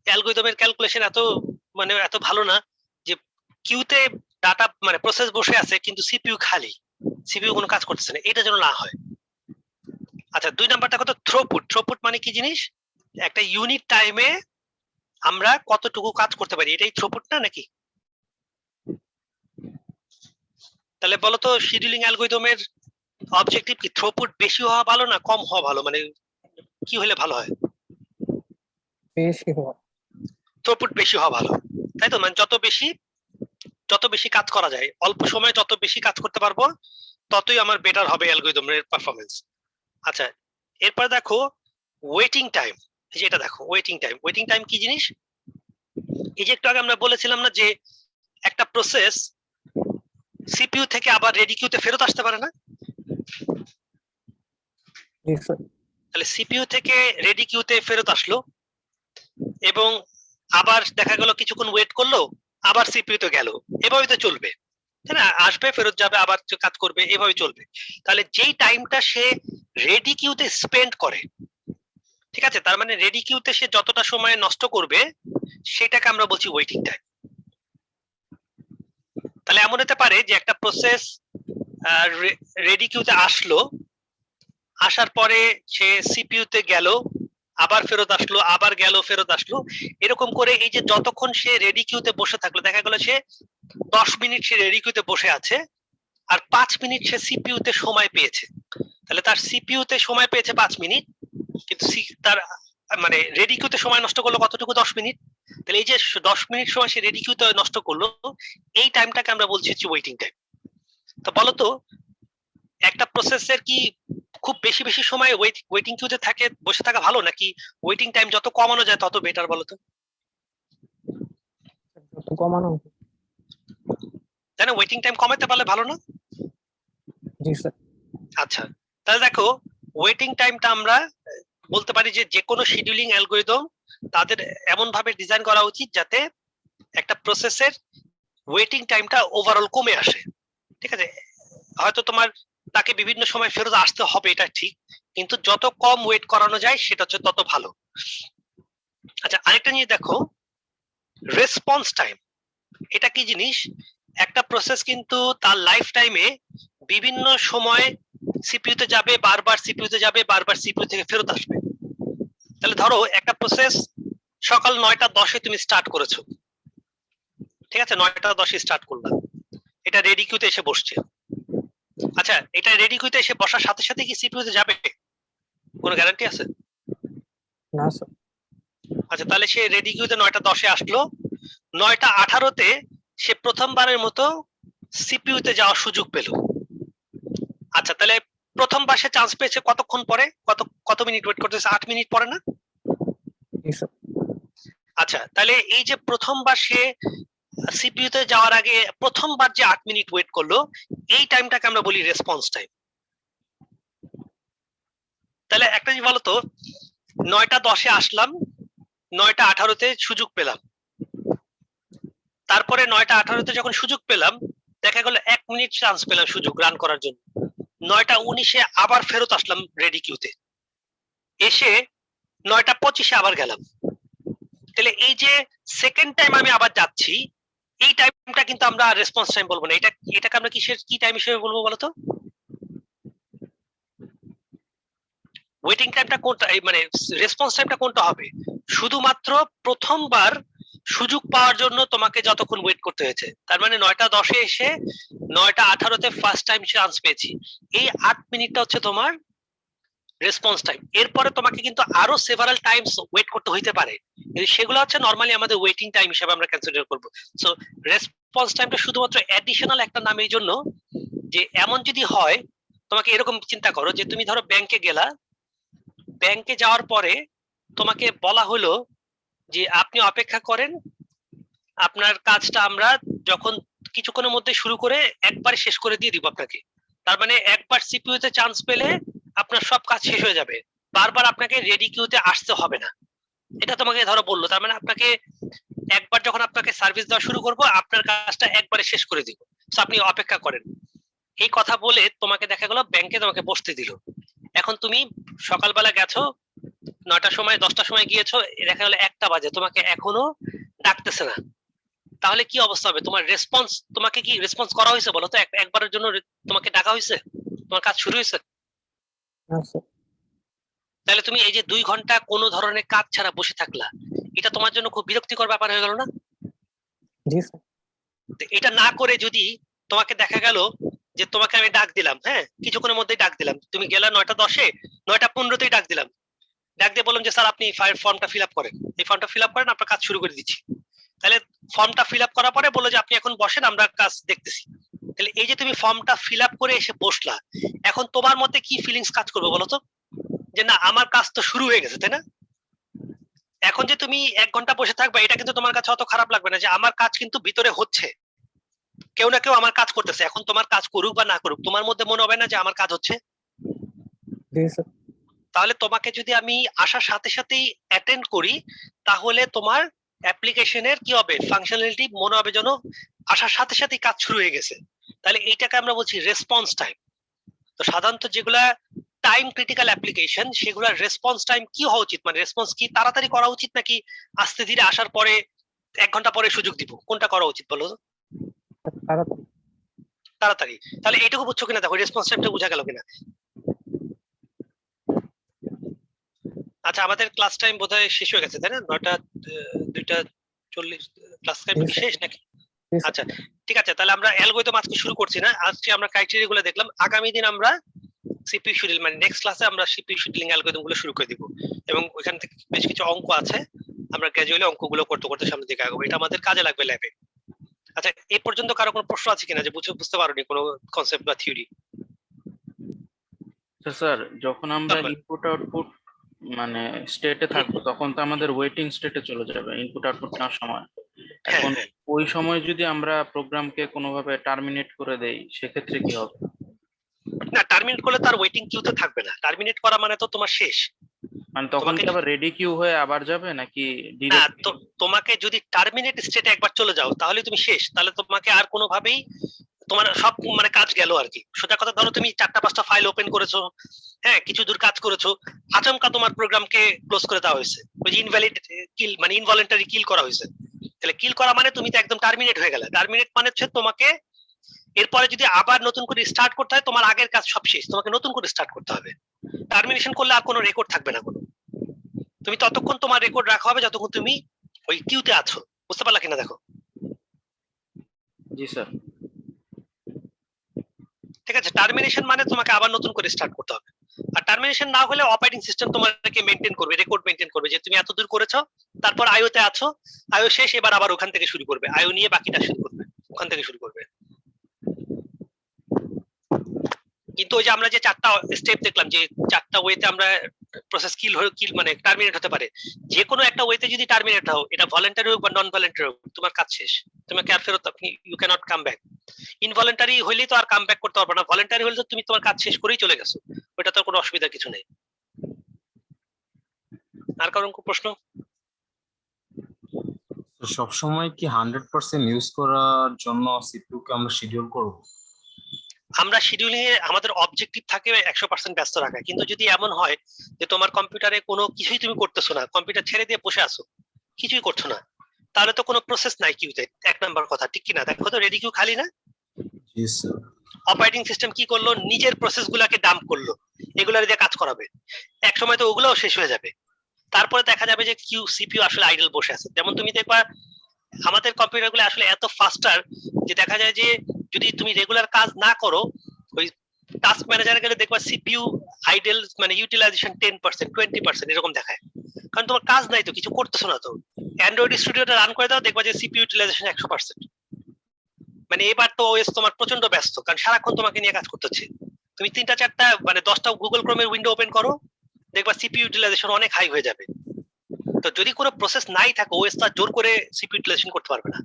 অ্যালগরিদমের ক্যালকুলেশন এত মানে এত ভালো না যে কিউতে ডাটা মানে প্রসেস বসে আছে কিন্তু সিপিইউ খালি, সিপিইউ কোনো কাজ করতেছে না, এটা যেন না হয়। আচ্ছা, 2 নাম্বারটা কত? থ্রুপুট। থ্রুপুট মানে কি জিনিস? একটা ইউনিট টাইমে আমরা কতটুকু কাজ করতে পারি, এটাই থ্রুপুট না নাকি? তাহলে বলো তো শিডিউলিং অ্যালগরিদমের অবজেক্টিভ কি? থ্রুপুট বেশি হওয়া ভালো না কম হওয়া ভালো? মানে কি হলে ভালো হয়? বেশি হওয়া। থ্রুপুট বেশি হওয়া ভালো, তাই তো? মানে যত বেশি কাজ করা যায়, অল্প সময়ে যত বেশি কাজ করতে পারবো ততই আমার বেটার হবে অ্যালগরিদমের পারফরম্যান্স। আচ্ছা, এরপর দেখো ওয়েটিং টাইম। এই যে এটা দেখো ওয়েটিং টাইম। ওয়েটিং টাইম কি জিনিস? এই যে একটু আগে আমরা বলেছিলাম না যে একটা প্রসেস সিপিইউ থেকে আবার রেডি কিউতে ফেরত আসতে পারে না? জি স্যার। তাহলে সিপিইউ থেকে রেডি কিউতে ফেরত আসলো এবং আবার দেখা গেল কিছুক্ষণ ওয়েট করলো, আবার সিপিইউ তে গেল, এভাবে তো চলবে, তাই না? আসবে ফেরত যাবে আবার কাজ করবে, এভাবে চলবে। তাহলে যেই টাইমটা সে রেডি কিউতে স্পেন্ড করে, ঠিক আছে, তার মানে রেডি কিউতে সে যতটা সময় নষ্ট করবে সেটাকে আমরা বলছি ওয়েটিং টাইম। তাহলে এমন হতে পারে যে একটা প্রসেস রেডি কিউতে আসলো, আসার পরে সে সিপিইউ তে গেল, আবার ফেরত আসলো, আবার গেল ফেরত আসলো, এরকম করে এই যে যতক্ষণ সে রেডি কিউতে বসে থাকলো, দেখা গেল সে 10 মিনিট সে রেডি কিউতে বসে আছে আর 5 মিনিট সে সিপিইউ তে সময় পেয়েছে। তাহলে তার সিপিইউ তে সময় পেয়েছে 5 মিনিট, কিন্তু তার মানে রেডি কিউতে সময় নষ্ট করলো কতটুকু? 10 মিনিট। তাহলে এই যে 10 মিনিট সময় সে রেডি কিউতে নষ্ট করলো, এই টাইমটাকে আমরা বলছি হচ্ছে ওয়েটিং টাইম। তো বলো তো একটা প্রসেসের কি খুব বেশি বেশি সময় ওয়েটিং কিউতে থাকে বসে থাকা ভালো, নাকি ওয়েটিং টাইম যত কমানো যায় তত বেটার বলো তো? যত কমানো। তাই না? ওয়েটিং টাইম কমাতে পারলে ভালো না? জি স্যার। আচ্ছা, তাহলে দেখো ওয়েটিং টাইমটা আমরা বলতে পারি যে যে কোনো শিডিউলিং অ্যালগরিদম তাদের এমন ভাবে ডিজাইন করা উচিত যাতে একটা প্রসেসের ওয়েটিং টাইমটা ওভারঅল কমে আসে। ঠিক আছে, হয়তো তোমার তাকে বিভিন্ন সময় ফেরত আসতে হবে এটা ঠিক, কিন্তু যত কম ওয়েট করানো যায় সেটা হচ্ছে তত ভালো। আচ্ছা, আরেকটা নিয়ে দেখো রেসপন্স টাইম। এটা কি জিনিস? একটা প্রসেস কিন্তু তার লাইফ টাইমে বিভিন্ন সময় সিপিইউ তে যাবে, বারবার সিপিইউ তে যাবে, বারবার সিপিইউ থেকে ফেরত আসবে। তাহলে ধরো একটা প্রসেস সকাল 9:10 তুমি স্টার্ট করেছো, ঠিক আছে, 9:10 স্টার্ট করলাম, এটা রেডি কিউতে এসে বসছে। আচ্ছা, এটা রেডি কিউতে এসে বসার সাথে সাথে কি সিপিইউ তে যাবে? কোনো গ্যারান্টি আছে? না স্যার। আচ্ছা, তাহলে সে রেডি কিউতে 9:10 আসলো, 9:18 সে প্রথমবারের মতো সিপিইউ তে যাওয়ার সুযোগ পেল। আচ্ছা, তাহলে প্রথমবার সে চান্স পেয়েছে কতক্ষণ পরে, কত মিনিট ওয়েট করতেছে? 8 মিনিট পরে না? জি স্যার। আচ্ছা, তাহলে এই যে প্রথমবার সে সিপিইউ তে যাওয়ার আগে প্রথমবার যে 8 মিনিট ওয়েট করলো, এই টাইমটাকে আমরা বলি রেসপন্স টাইম। তাহলে একটা জিনিস বলো তো, 9:10 আসলাম, 9:18 সুযোগ পেলাম, তারপরে 9:18 যখন সুযোগ পেলাম, দেখা গেল 1 মিনিট চান্স পেলাম সুযোগ রান করার জন্য, 9:19 আবার ফেরত আসলাম রেডি কিউতে, এসে 9:25 আবার গেলাম। তাহলে এই যে সেকেন্ড টাইম আমি আবার যাচ্ছি, এই টাইমটা কিন্তু আমরা রেসপন্স টাইম বলবো না, এটাকে আমরা কি টাইম হিসেবে বলবো বলতো? ওয়েটিং টাইমটা কোনটা, মানে রেসপন্স টাইমটা কোনটা হবে? শুধুমাত্র প্রথমবার সুযোগ পাওয়ার জন্য তোমাকে যতক্ষণ ওয়েট করতে হয়েছে, তার মানে 9:10 এসে 9:18 ফার্স্ট টাইম চান্স পেয়েছি, এই 8 মিনিটটা হচ্ছে তোমার রেসপন্স টাইম। এরপরে তোমাকে কিন্তু আরো সেভারাল টাইমস ওয়েট করতে হইতে পারে, কিন্তু সেগুলো হচ্ছে নরমালি আমাদের ওয়েটিং টাইম হিসেবে আমরা কনসিডার করব। সো রেসপন্স টাইমটা শুধুমাত্র অ্যাডিশনাল একটা নাম এই জন্য যে এমন যদি হয়, তোমাকে এরকম চিন্তা করো যে তুমি ধরো ব্যাংকে গেলা, ব্যাংকে যাওয়ার পরে তোমাকে বলা হলো যে আপনি অপেক্ষা করেন, আপনার কাজটা আমরা যখন কিছুক্ষণের মধ্যে শুরু করে একবারে শেষ করে দিয়ে দিব আপনাকে। তার মানে একবার সিপিইউ তে চান্স পেলে আপনার সব কাজ শেষ হয়ে যাবে, বারবার আপনাকে রেডি কিউতে আসতে হবে না, এটা তোমাকে ধরো বললো। তার মানে আপনাকে একবার যখন আপনাকে সার্ভিস দেওয়া শুরু করব, আপনার কাজটা একবারে শেষ করে দিব, আপনি অপেক্ষা করেন। এই কথা বলে তোমাকে দেখা গেল ব্যাংকে তোমাকে বসতে দিল। এখন তুমি সকালবেলা গেছো, 9টার সময় 10টার সময় গিয়েছো, দেখা গেল 1টা বাজে, তোমাকে এখনো ডাকতেছে না, তাহলে কি অবস্থা হবে? তোমার রেসপন্স, তোমাকে কি রেসপন্স করা হয়েছে বলো তো? একবারের জন্য তোমাকে ডাকা হয়েছে? তোমার কাজ শুরু হয়েছে? না স্যার। তাহলে তুমি এই যে 2 ঘন্টা কোনো ধরনের কাজ ছাড়া বসে থাকলা, এটা তোমার জন্য খুব বিরক্তিকর ব্যাপার হয়ে গেল না? জি স্যার। এটা না করে যদি তোমাকে দেখা গেল যে তোমাকে আমি ডাক দিলাম, হ্যাঁ কিছুক্ষণের মধ্যেই ডাক দিলাম, তুমি গেলা 9:10, 9:15 ডাক দিলাম, ডাক দিয়ে বললাম যে স্যার আপনি ফর্মটা ফিল আপ করেন, এই ফর্মটা ফিল আপ করেন, আপনার কাজ শুরু করে দিচ্ছি। তাহলে ফর্মটা ফিল আপ করার পরে বললো যে আপনি এখন বসেন, আমরা কাজ দেখতেছি। তাহলে এই যে তুমি ফর্মটা ফিল আপ করে এসে বসলা, এখন তোমার মধ্যে কি ফিলিংস কাজ করবে বলো তো? যে না, আমার কাজ তো শুরু হয়ে গেছে, তাই না? এখন যে তুমি 1 ঘন্টা বসে থাকবে, এটা কিন্তু তোমার কাছে অত খারাপ লাগবে না, যে আমার কাজ কিন্তু ভিতরে হচ্ছে, কেউ না কেউ আমার কাজ করতেছে। এখন তোমার কাজ করুক বা না করুক, তোমার মধ্যে মনে হবে না যে আমার কাজ হচ্ছে? জি স্যার। তাহলে তোমাকে যদি আমি আসার সাথে সাথেই অ্যাটেন্ড করি, তাহলে তোমার অ্যাপ্লিকেশনের কি হবে, ফাংশনালিটি মনে হবে যেন আসার সাথে সাথেই কাজ শুরু হয়ে গেছে। তাহলে এইটাকে আমরা বলছি রেসপন্স টাইম। তো সাধারণত যেগুলা টাইম ক্রিটিক্যাল অ্যাপ্লিকেশন, সেগুলোর রেসপন্স টাইম কি হওয়া উচিত, মানে রেসপন্স কি তাড়াতাড়ি করা উচিত নাকি আস্তে ধীরে আসার পরে 1 ঘন্টা পরে সুযোগ দিব, কোনটা করা উচিত বলো? তাড়াতাড়ি। তাড়াতাড়ি। তাহলে এইটুকু বুঝছো কিনা দেখো, রেসপন্স টাইমটা বোঝা গেল কিনা? আচ্ছা, আমাদের ক্লাস টাইম বোধহয় শেষ হয়ে গেছে, তাই না? 9:02:40 ক্লাস টাইম কি শেষ নাকি? জি স্যার। আচ্ছা, ঠিক আছে, তাহলে আমরা অ্যালগরিদম আজকে শুরু করছি না, আজকে আমরা ক্রাইটেরিয়া গুলো দেখলাম, আগামী দিন আমরা সিপিইউ শিডিউল, মানে নেক্সট ক্লাসে আমরা সিপিইউ শিডিউলিং অ্যালগরিদম গুলো শুরু করে দিব, এবং ওইখান থেকে বেশ কিছু অঙ্ক আছে, আমরা গ্র্যাজুয়ালি অঙ্কগুলো করতে করতে সামনের দিকে আগাবো, এটা আমাদের কাজে লাগবে ল্যাবে। আচ্ছা, এই পর্যন্ত কারো কোনো প্রশ্ন আছে কিনা, যে বুঝতে পারোনি কোনো কনসেপ্ট বা থিওরি? স্যার, যখন আমরা তারপর? ইনপুট আউটপুট মানে স্টেটে থাকবো, তখন তো আমাদের ওয়েটিং স্টেটে চলে যাবে ইনপুট আউটপুট নেওয়ার সময়। হ্যাঁ, এখন হ্যাঁ। ওই সময় যদি আমরা প্রোগ্রামকে কোনোভাবে টার্মিনেট করে দেই, সেক্ষেত্রে কি হবে? না, টার্মিনেট করলে তার ওয়েটিং কিউতে থাকবে না, টার্মিনেট করা মানে তো তোমার শেষ। মানে তখন কি আবার রেডি কিউ হয়ে আবার যাবে নাকি না, ডিরেক্ট? তোমাকে যদি টার্মিনেট স্টেটে একবার চলে যাও, তাহলে তুমি শেষ, তাহলে তোমাকে আর কোনোভাবেই তোমার সব মানে কাজ গেল আর কি। সোজা কথা, ধরো তুমি 4টা-5টা ফাইল ওপেন করেছো, হ্যাঁ কিছু দূর কাজ করেছো, আচমকা তোমার প্রোগ্রামকে ক্লোজ করে দেওয়া হয়েছে, ওই যে ইনভ্যালিড কিল, মানে ইনভলেন্টারি কিল করা হয়েছে। তাহলে কিল করা মানে তুমি তো একদম টার্মিনেট হয়ে গেলে। টার্মিনেট মানে হচ্ছে তোমাকে এরপরে যদি আবার নতুন করে স্টার্ট করতে হয়, তোমার আগের কাজ সব শেষ, তোমাকে নতুন করে স্টার্ট করতে হবে। টার্মিনেশন করলে আর কোনো রেকর্ড থাকবে না কোনো। তুমি ততক্ষণ তোমার রেকর্ড রাখা হবে যতক্ষণ তুমি ওই কিউতে আছো। বুঝতে পারলা কিনা দেখো। জি স্যার। ঠিক আছে, টার্মিনেশন মানে তোমাকে আবার নতুন করে স্টার্ট করতে হবে। আর টার্মিনেশন না হলে অপারেটিং সিস্টেম তোমাকে মেইনটেইন করবে, রেকর্ড মেইনটেইন করবে যে তুমি এত দূর করেছো, তারপর আইওতে আছো, আইও শেষ, এবার আবার ওখান থেকে শুরু করবে, আইও নিয়ে বাকিটা শুরু করবে, ওখান থেকে শুরু করবে। কিন্তু ওই যে আমরা যে 4টা স্টেপ দেখলাম, যে 4টা ওয়েতে আমরা প্রসেস কিল মানে টার্মিনেট হতে পারে, যে কোনো একটা ওয়েতে যদি টার্মিনেট হও, এটা ভলান্টারি হোক বা নন ভলান্টারি হোক, তোমার কাজ শেষ, তোমাকে আর ফেরত আপনি you can not come back. Involuntary হইলেই তো আর কাম ব্যাক করতে পারবে না, ভলান্টারি হলে তো তুমি তোমার কাজ শেষ করেই চলে গেছো, ওটা তো কোনো অসুবিধা কিছু নেই। আর কারণ কোনো প্রশ্ন? সবসময় কি 100% ইউজ করার জন্য সিপিইউ কে আমরা শিডিউল করব? আমরা শিডিউলিং এ আমাদের অবজেক্টিভ থাকে 100% ব্যস্ত রাখা, কিন্তু যদি এমন হয় যে তোমার কম্পিউটারে কোনো কিছুই তুমি করতেছো না, কম্পিউটার ছেড়ে দিয়ে বসে আছো, কিছুই করছো না, তাহলে তো কোনো প্রসেস নাই কিউতে, 1 নাম্বার কথা, ঠিক কি না? দেখো তো রেডি কিউ খালি না? জি স্যার। অপারেটিং সিস্টেম কি করলো, নিজের প্রসেস গুলাকে ডাম্প করলো, এগুলার দিয়ে কাজ করাবে, এক সময় তো ওগুলোও শেষ হয়ে যাবে, তারপরে দেখা যাবে যে কিউ সিপিইউ আসলে আইডল বসে আছে। যেমন তুমি দেখবা আমাদের কম্পিউটার গুলো আসলে এত ফাস্টার যে দেখা যায় যে যদি তুমি রেগুলার কাজ না করো, ওই টাস্ক ম্যানেজারে গেলে দেখবা সিপিইউ আইডল মানে ইউটিলাইজেশন 10% 20% এরকম দেখায়, কারণ তোমার কাজ নাই তো, কিছু করতেছো না তো। অ্যান্ড্রয়েড স্টুডিওটা রান করে দাও, দেখবা যে সিপিইউ ইউটিলাইজেশন 100%। মানে এবার তো ওএস তোমার প্রচন্ড ব্যস্ত, কারণ সারাক্ষণ তোমাকে নিয়ে কাজ করতে হচ্ছে। তুমি 3টা 4টা মানে 10টা গুগল ক্রোমের উইন্ডো ওপেন করো, দেখবা সিপিইউ ইউটিলাইজেশন অনেক হাই হয়ে যাবে। তো যদি কোনো প্রসেস নাই থাকে, ওএস তো জোর করে সিপিইউ ইউটিলাইজেশন করতে পারবে না,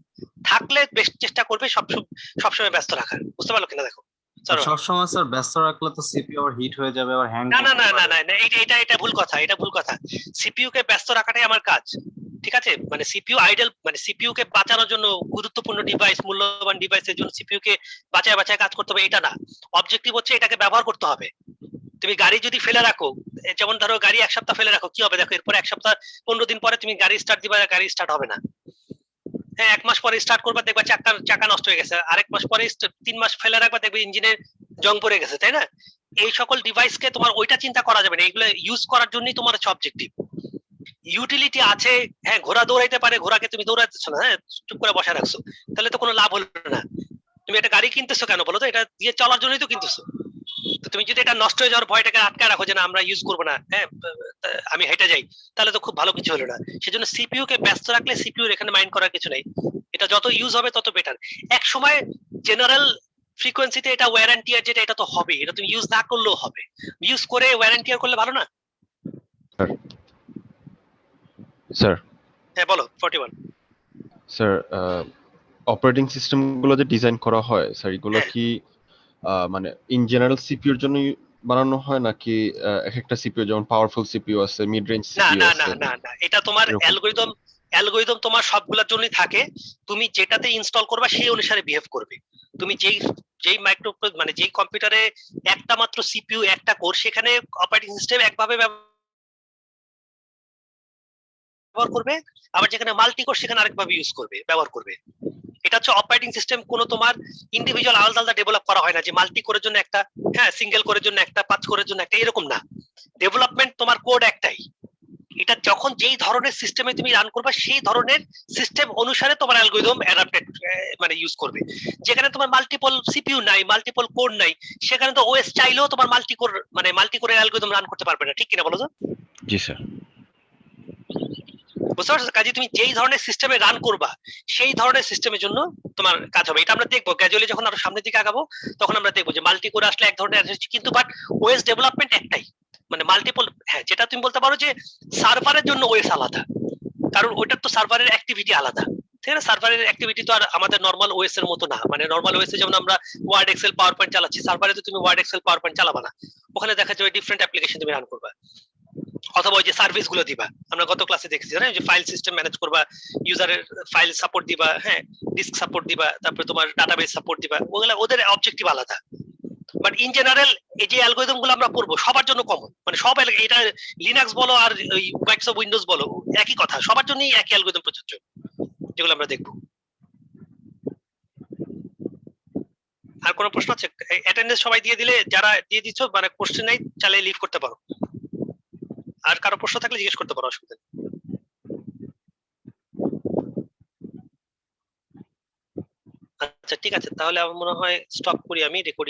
থাকলে বেশ চেষ্টা করবে সবসময় ব্যস্ত রাখার। বুঝতে পারলো কিনা দেখো। সবসময় স্যার ব্যস্ত রাখলে তো সিপিইউ আবার হিট হয়ে যাবে, আবার হ্যাং না না করতে না না পারে। না না, এটা ভুল কথা, এটা ভুল কথা। সিপিইউ কে ব্যস্ত রাখাটাই আমার কাজ, ঠিক আছে? মানে সিপিইউ আইডল মানে সিপিইউ কে বাঁচানোর জন্য, গুরুত্বপূর্ণ ডিভাইস, মূল্যবান ডিভাইসের জন্য সিপিইউ কে বাঁচায় বাঁচায় কাজ করতে হবে, এটা না। অবজেক্টিভ হচ্ছে এটাকে ব্যবহার করতে হবে। তুমি গাড়ি যদি ফেলে রাখো, যেমন ধরো গাড়ি 1 সপ্তাহ ফেলে রাখো, কি হবে দেখো, এরপর 1 সপ্তাহ 15 দিন পরে তুমি গাড়ি স্টার্ট দিবা, গাড়ি স্টার্ট হবে না। হ্যাঁ, 1 মাস পরে স্টার্ট করবা, দেখবা চাকা নষ্ট হয়ে গেছে, আরেক মাস পরে 3 মাস ফেলে রাখবা, দেখবে ইঞ্জিনের জং পড়ে গেছে, তাই না? এই সকল ডিভাইসকে তোমার ওইটা চিন্তা করা যাবে না, এগুলো ইউজ করার জন্যই তোমার হচ্ছে অবজেক্টিভ। ইউটিলিটি আছে, হ্যাঁ, ঘোড়া দৌড়াইতে পারে, ঘোড়াকে তুমি দৌড়াতেছো না, হ্যাঁ, চুপ করে বসে রাখছো, তাহলে তো কোনো লাভ হলো না। তুমি একটা গাড়ি কিনতেছো কেন বলো তো? এটা দিয়ে চলার জন্যই তো কিনতেছো। তো তুমি যদি এটা নষ্ট হয়ে যাওয়ার ভয়টাকে আটকে রাখো যে না আমরা ইউজ করবো না, হ্যাঁ, আমি হেঁটে যাই, তাহলে তো খুব ভালো কিছু হলো না। সেজন্য সিপিইউ কে ব্যস্ত রাখলে সিপিইউর এখানে মাইন্ড করার কিছু নেই, এটা যত ইউজ হবে তত বেটার। এক সময় জেনারেল ফ্রিকোয়েন্সিতে এটা ওয়ারেন্টিয়ার যেটা, এটা তো হবে, এটা তুমি ইউজ না করলেও হবে, ইউজ করে ওয়ারেন্টিয়ার করলে ভালো না? স্যার হ্যাঁ বলো 41। স্যার অপারেটিং সিস্টেম গুলো যে ডিজাইন করা হয় স্যার, এগুলো হ্যাঁ। কি মানে ইন জেনারেল সিপিইউর জন্য বানানো হয় নাকি এক একটা সিপিইউ, যেমন পাওয়ারফুল সিপিইউ আছে, মিড রেঞ্জ না সিপিইউ না না আছে? না না, এটা তোমার এরকম। অ্যালগরিদম তোমার সবগুলোর জন্যই থাকে, তুমি যেটাতে ইনস্টল করবা সেই অনুসারে বিহেভ করবে। তুমি যেই মাইক্রো মানে যেই কম্পিউটারে একটা মাত্র সিপিইউ একটা কোর, সেখানে অপারেটিং সিস্টেম একভাবে ব্যবহার করবে, আবার যেখানে মাল্টি কোর সেখানে আরেকভাবে ইউজ করবে, ব্যবহার করবে। এটা হচ্ছে অপারেটিং সিস্টেম, কোনো তোমার ইন্ডিভিজুয়াল আলাদা আলাদা ডেভেলপ করা হয় না, যে মাল্টি কোরের জন্য একটা, হ্যাঁ, সিঙ্গেল কোরের জন্য একটা, 5 কোরের জন্য একটা, এরকম না। ডেভেলপমেন্ট তোমার কোড একটাই, এটা যখন যেই ধরনের সিস্টেমে তুমি রান করবে সেই ধরনের সিস্টেম অনুসারে তোমার অ্যালগরিদম অ্যাডাপ্টেড মানে ইউজ করবে। যেখানে তোমার মাল্টিপল সিপিইউ নাই, মাল্টিপল কোর নাই, সেখানে তো ওএস চাইলেও তোমার মাল্টি কোরের অ্যালগরিদম রান করতে পারবে না, ঠিক কিনা বলো তো? জি স্যার। বুঝতে পারছো? কাজে তুমি যেই ধরনের সিস্টেমে রান করবা সেই ধরনের সিস্টেমের জন্য তোমার কাজ হবে। এটা আমরা দেখবো গ্র্যাজুয়ালি, যখন আরো সামনের দিকে আগাবো তখন আমরা দেখবো যে মাল্টি কোর আসলে এক ধরনের, কিন্তু বাট ওএস ডেভেলপমেন্ট একটাই, মানে মাল্টিপল। হ্যাঁ, যেটা তুমি বলতে পারো যে সার্ভারের জন্য ওএস আলাদা, কারণ ওইটার তো সার্ভারের অ্যাক্টিভিটি আলাদা, ঠিক আছে? সার্ভারের অ্যাক্টিভিটি তো আর আমাদের নরমাল ওএস এর মতো না, মানে নরমাল ওএস এ যেমন আমরা ওয়ার্ড এক্সেল পাওয়ার পয়েন্ট চালাচ্ছি, সার্ভারে তো তুমি ওয়ার্ড এক্সেল পাওয়ার পয়েন্ট চালাবা না, ওখানে দেখা যাবে ডিফারেন্ট অ্যাপ্লিকেশন তুমি রান করবা, অথবা ওই যে সার্ভিস গুলো দিবা, আমরা গত ক্লাসে দেখেছি না, যে ফাইল সিস্টেম ম্যানেজ করবা, ইউজারের ফাইল সাপোর্ট দিবা, হ্যাঁ, ডিস্ক সাপোর্ট দিবা, তারপরে তোমার ডাটাবেস সাপোর্ট দিবা, ওগুলা ওদের অবজেক্টিভ আলাদা। বাট ইন জেনারেল এই যে অ্যালগরিদম গুলো আমরা পড়বো সবার জন্য কমন, মানে সব এটা লিনাক্স বলো আর মাইক্রোসফট উইন্ডোজ বলো, একই কথা, সবার জন্যই একই অ্যালগরিদম প্রযোজ্য, যেগুলো আমরা দেখবো। আর কোনো প্রশ্ন আছে? অ্যাটেন্ডেন্স সবাই দিয়ে দিলে, যারা দিয়ে দিচ্ছ মানে কোশ্চেন নাই চাইলে লিভ করতে পারো। আর কারো প্রশ্ন থাকলে জিজ্ঞেস করতে পারো, অসুবিধা নেই। আচ্ছা ঠিক আছে, তাহলে আমার মনে হয় স্টপ করি আমি রেকর্ডিং।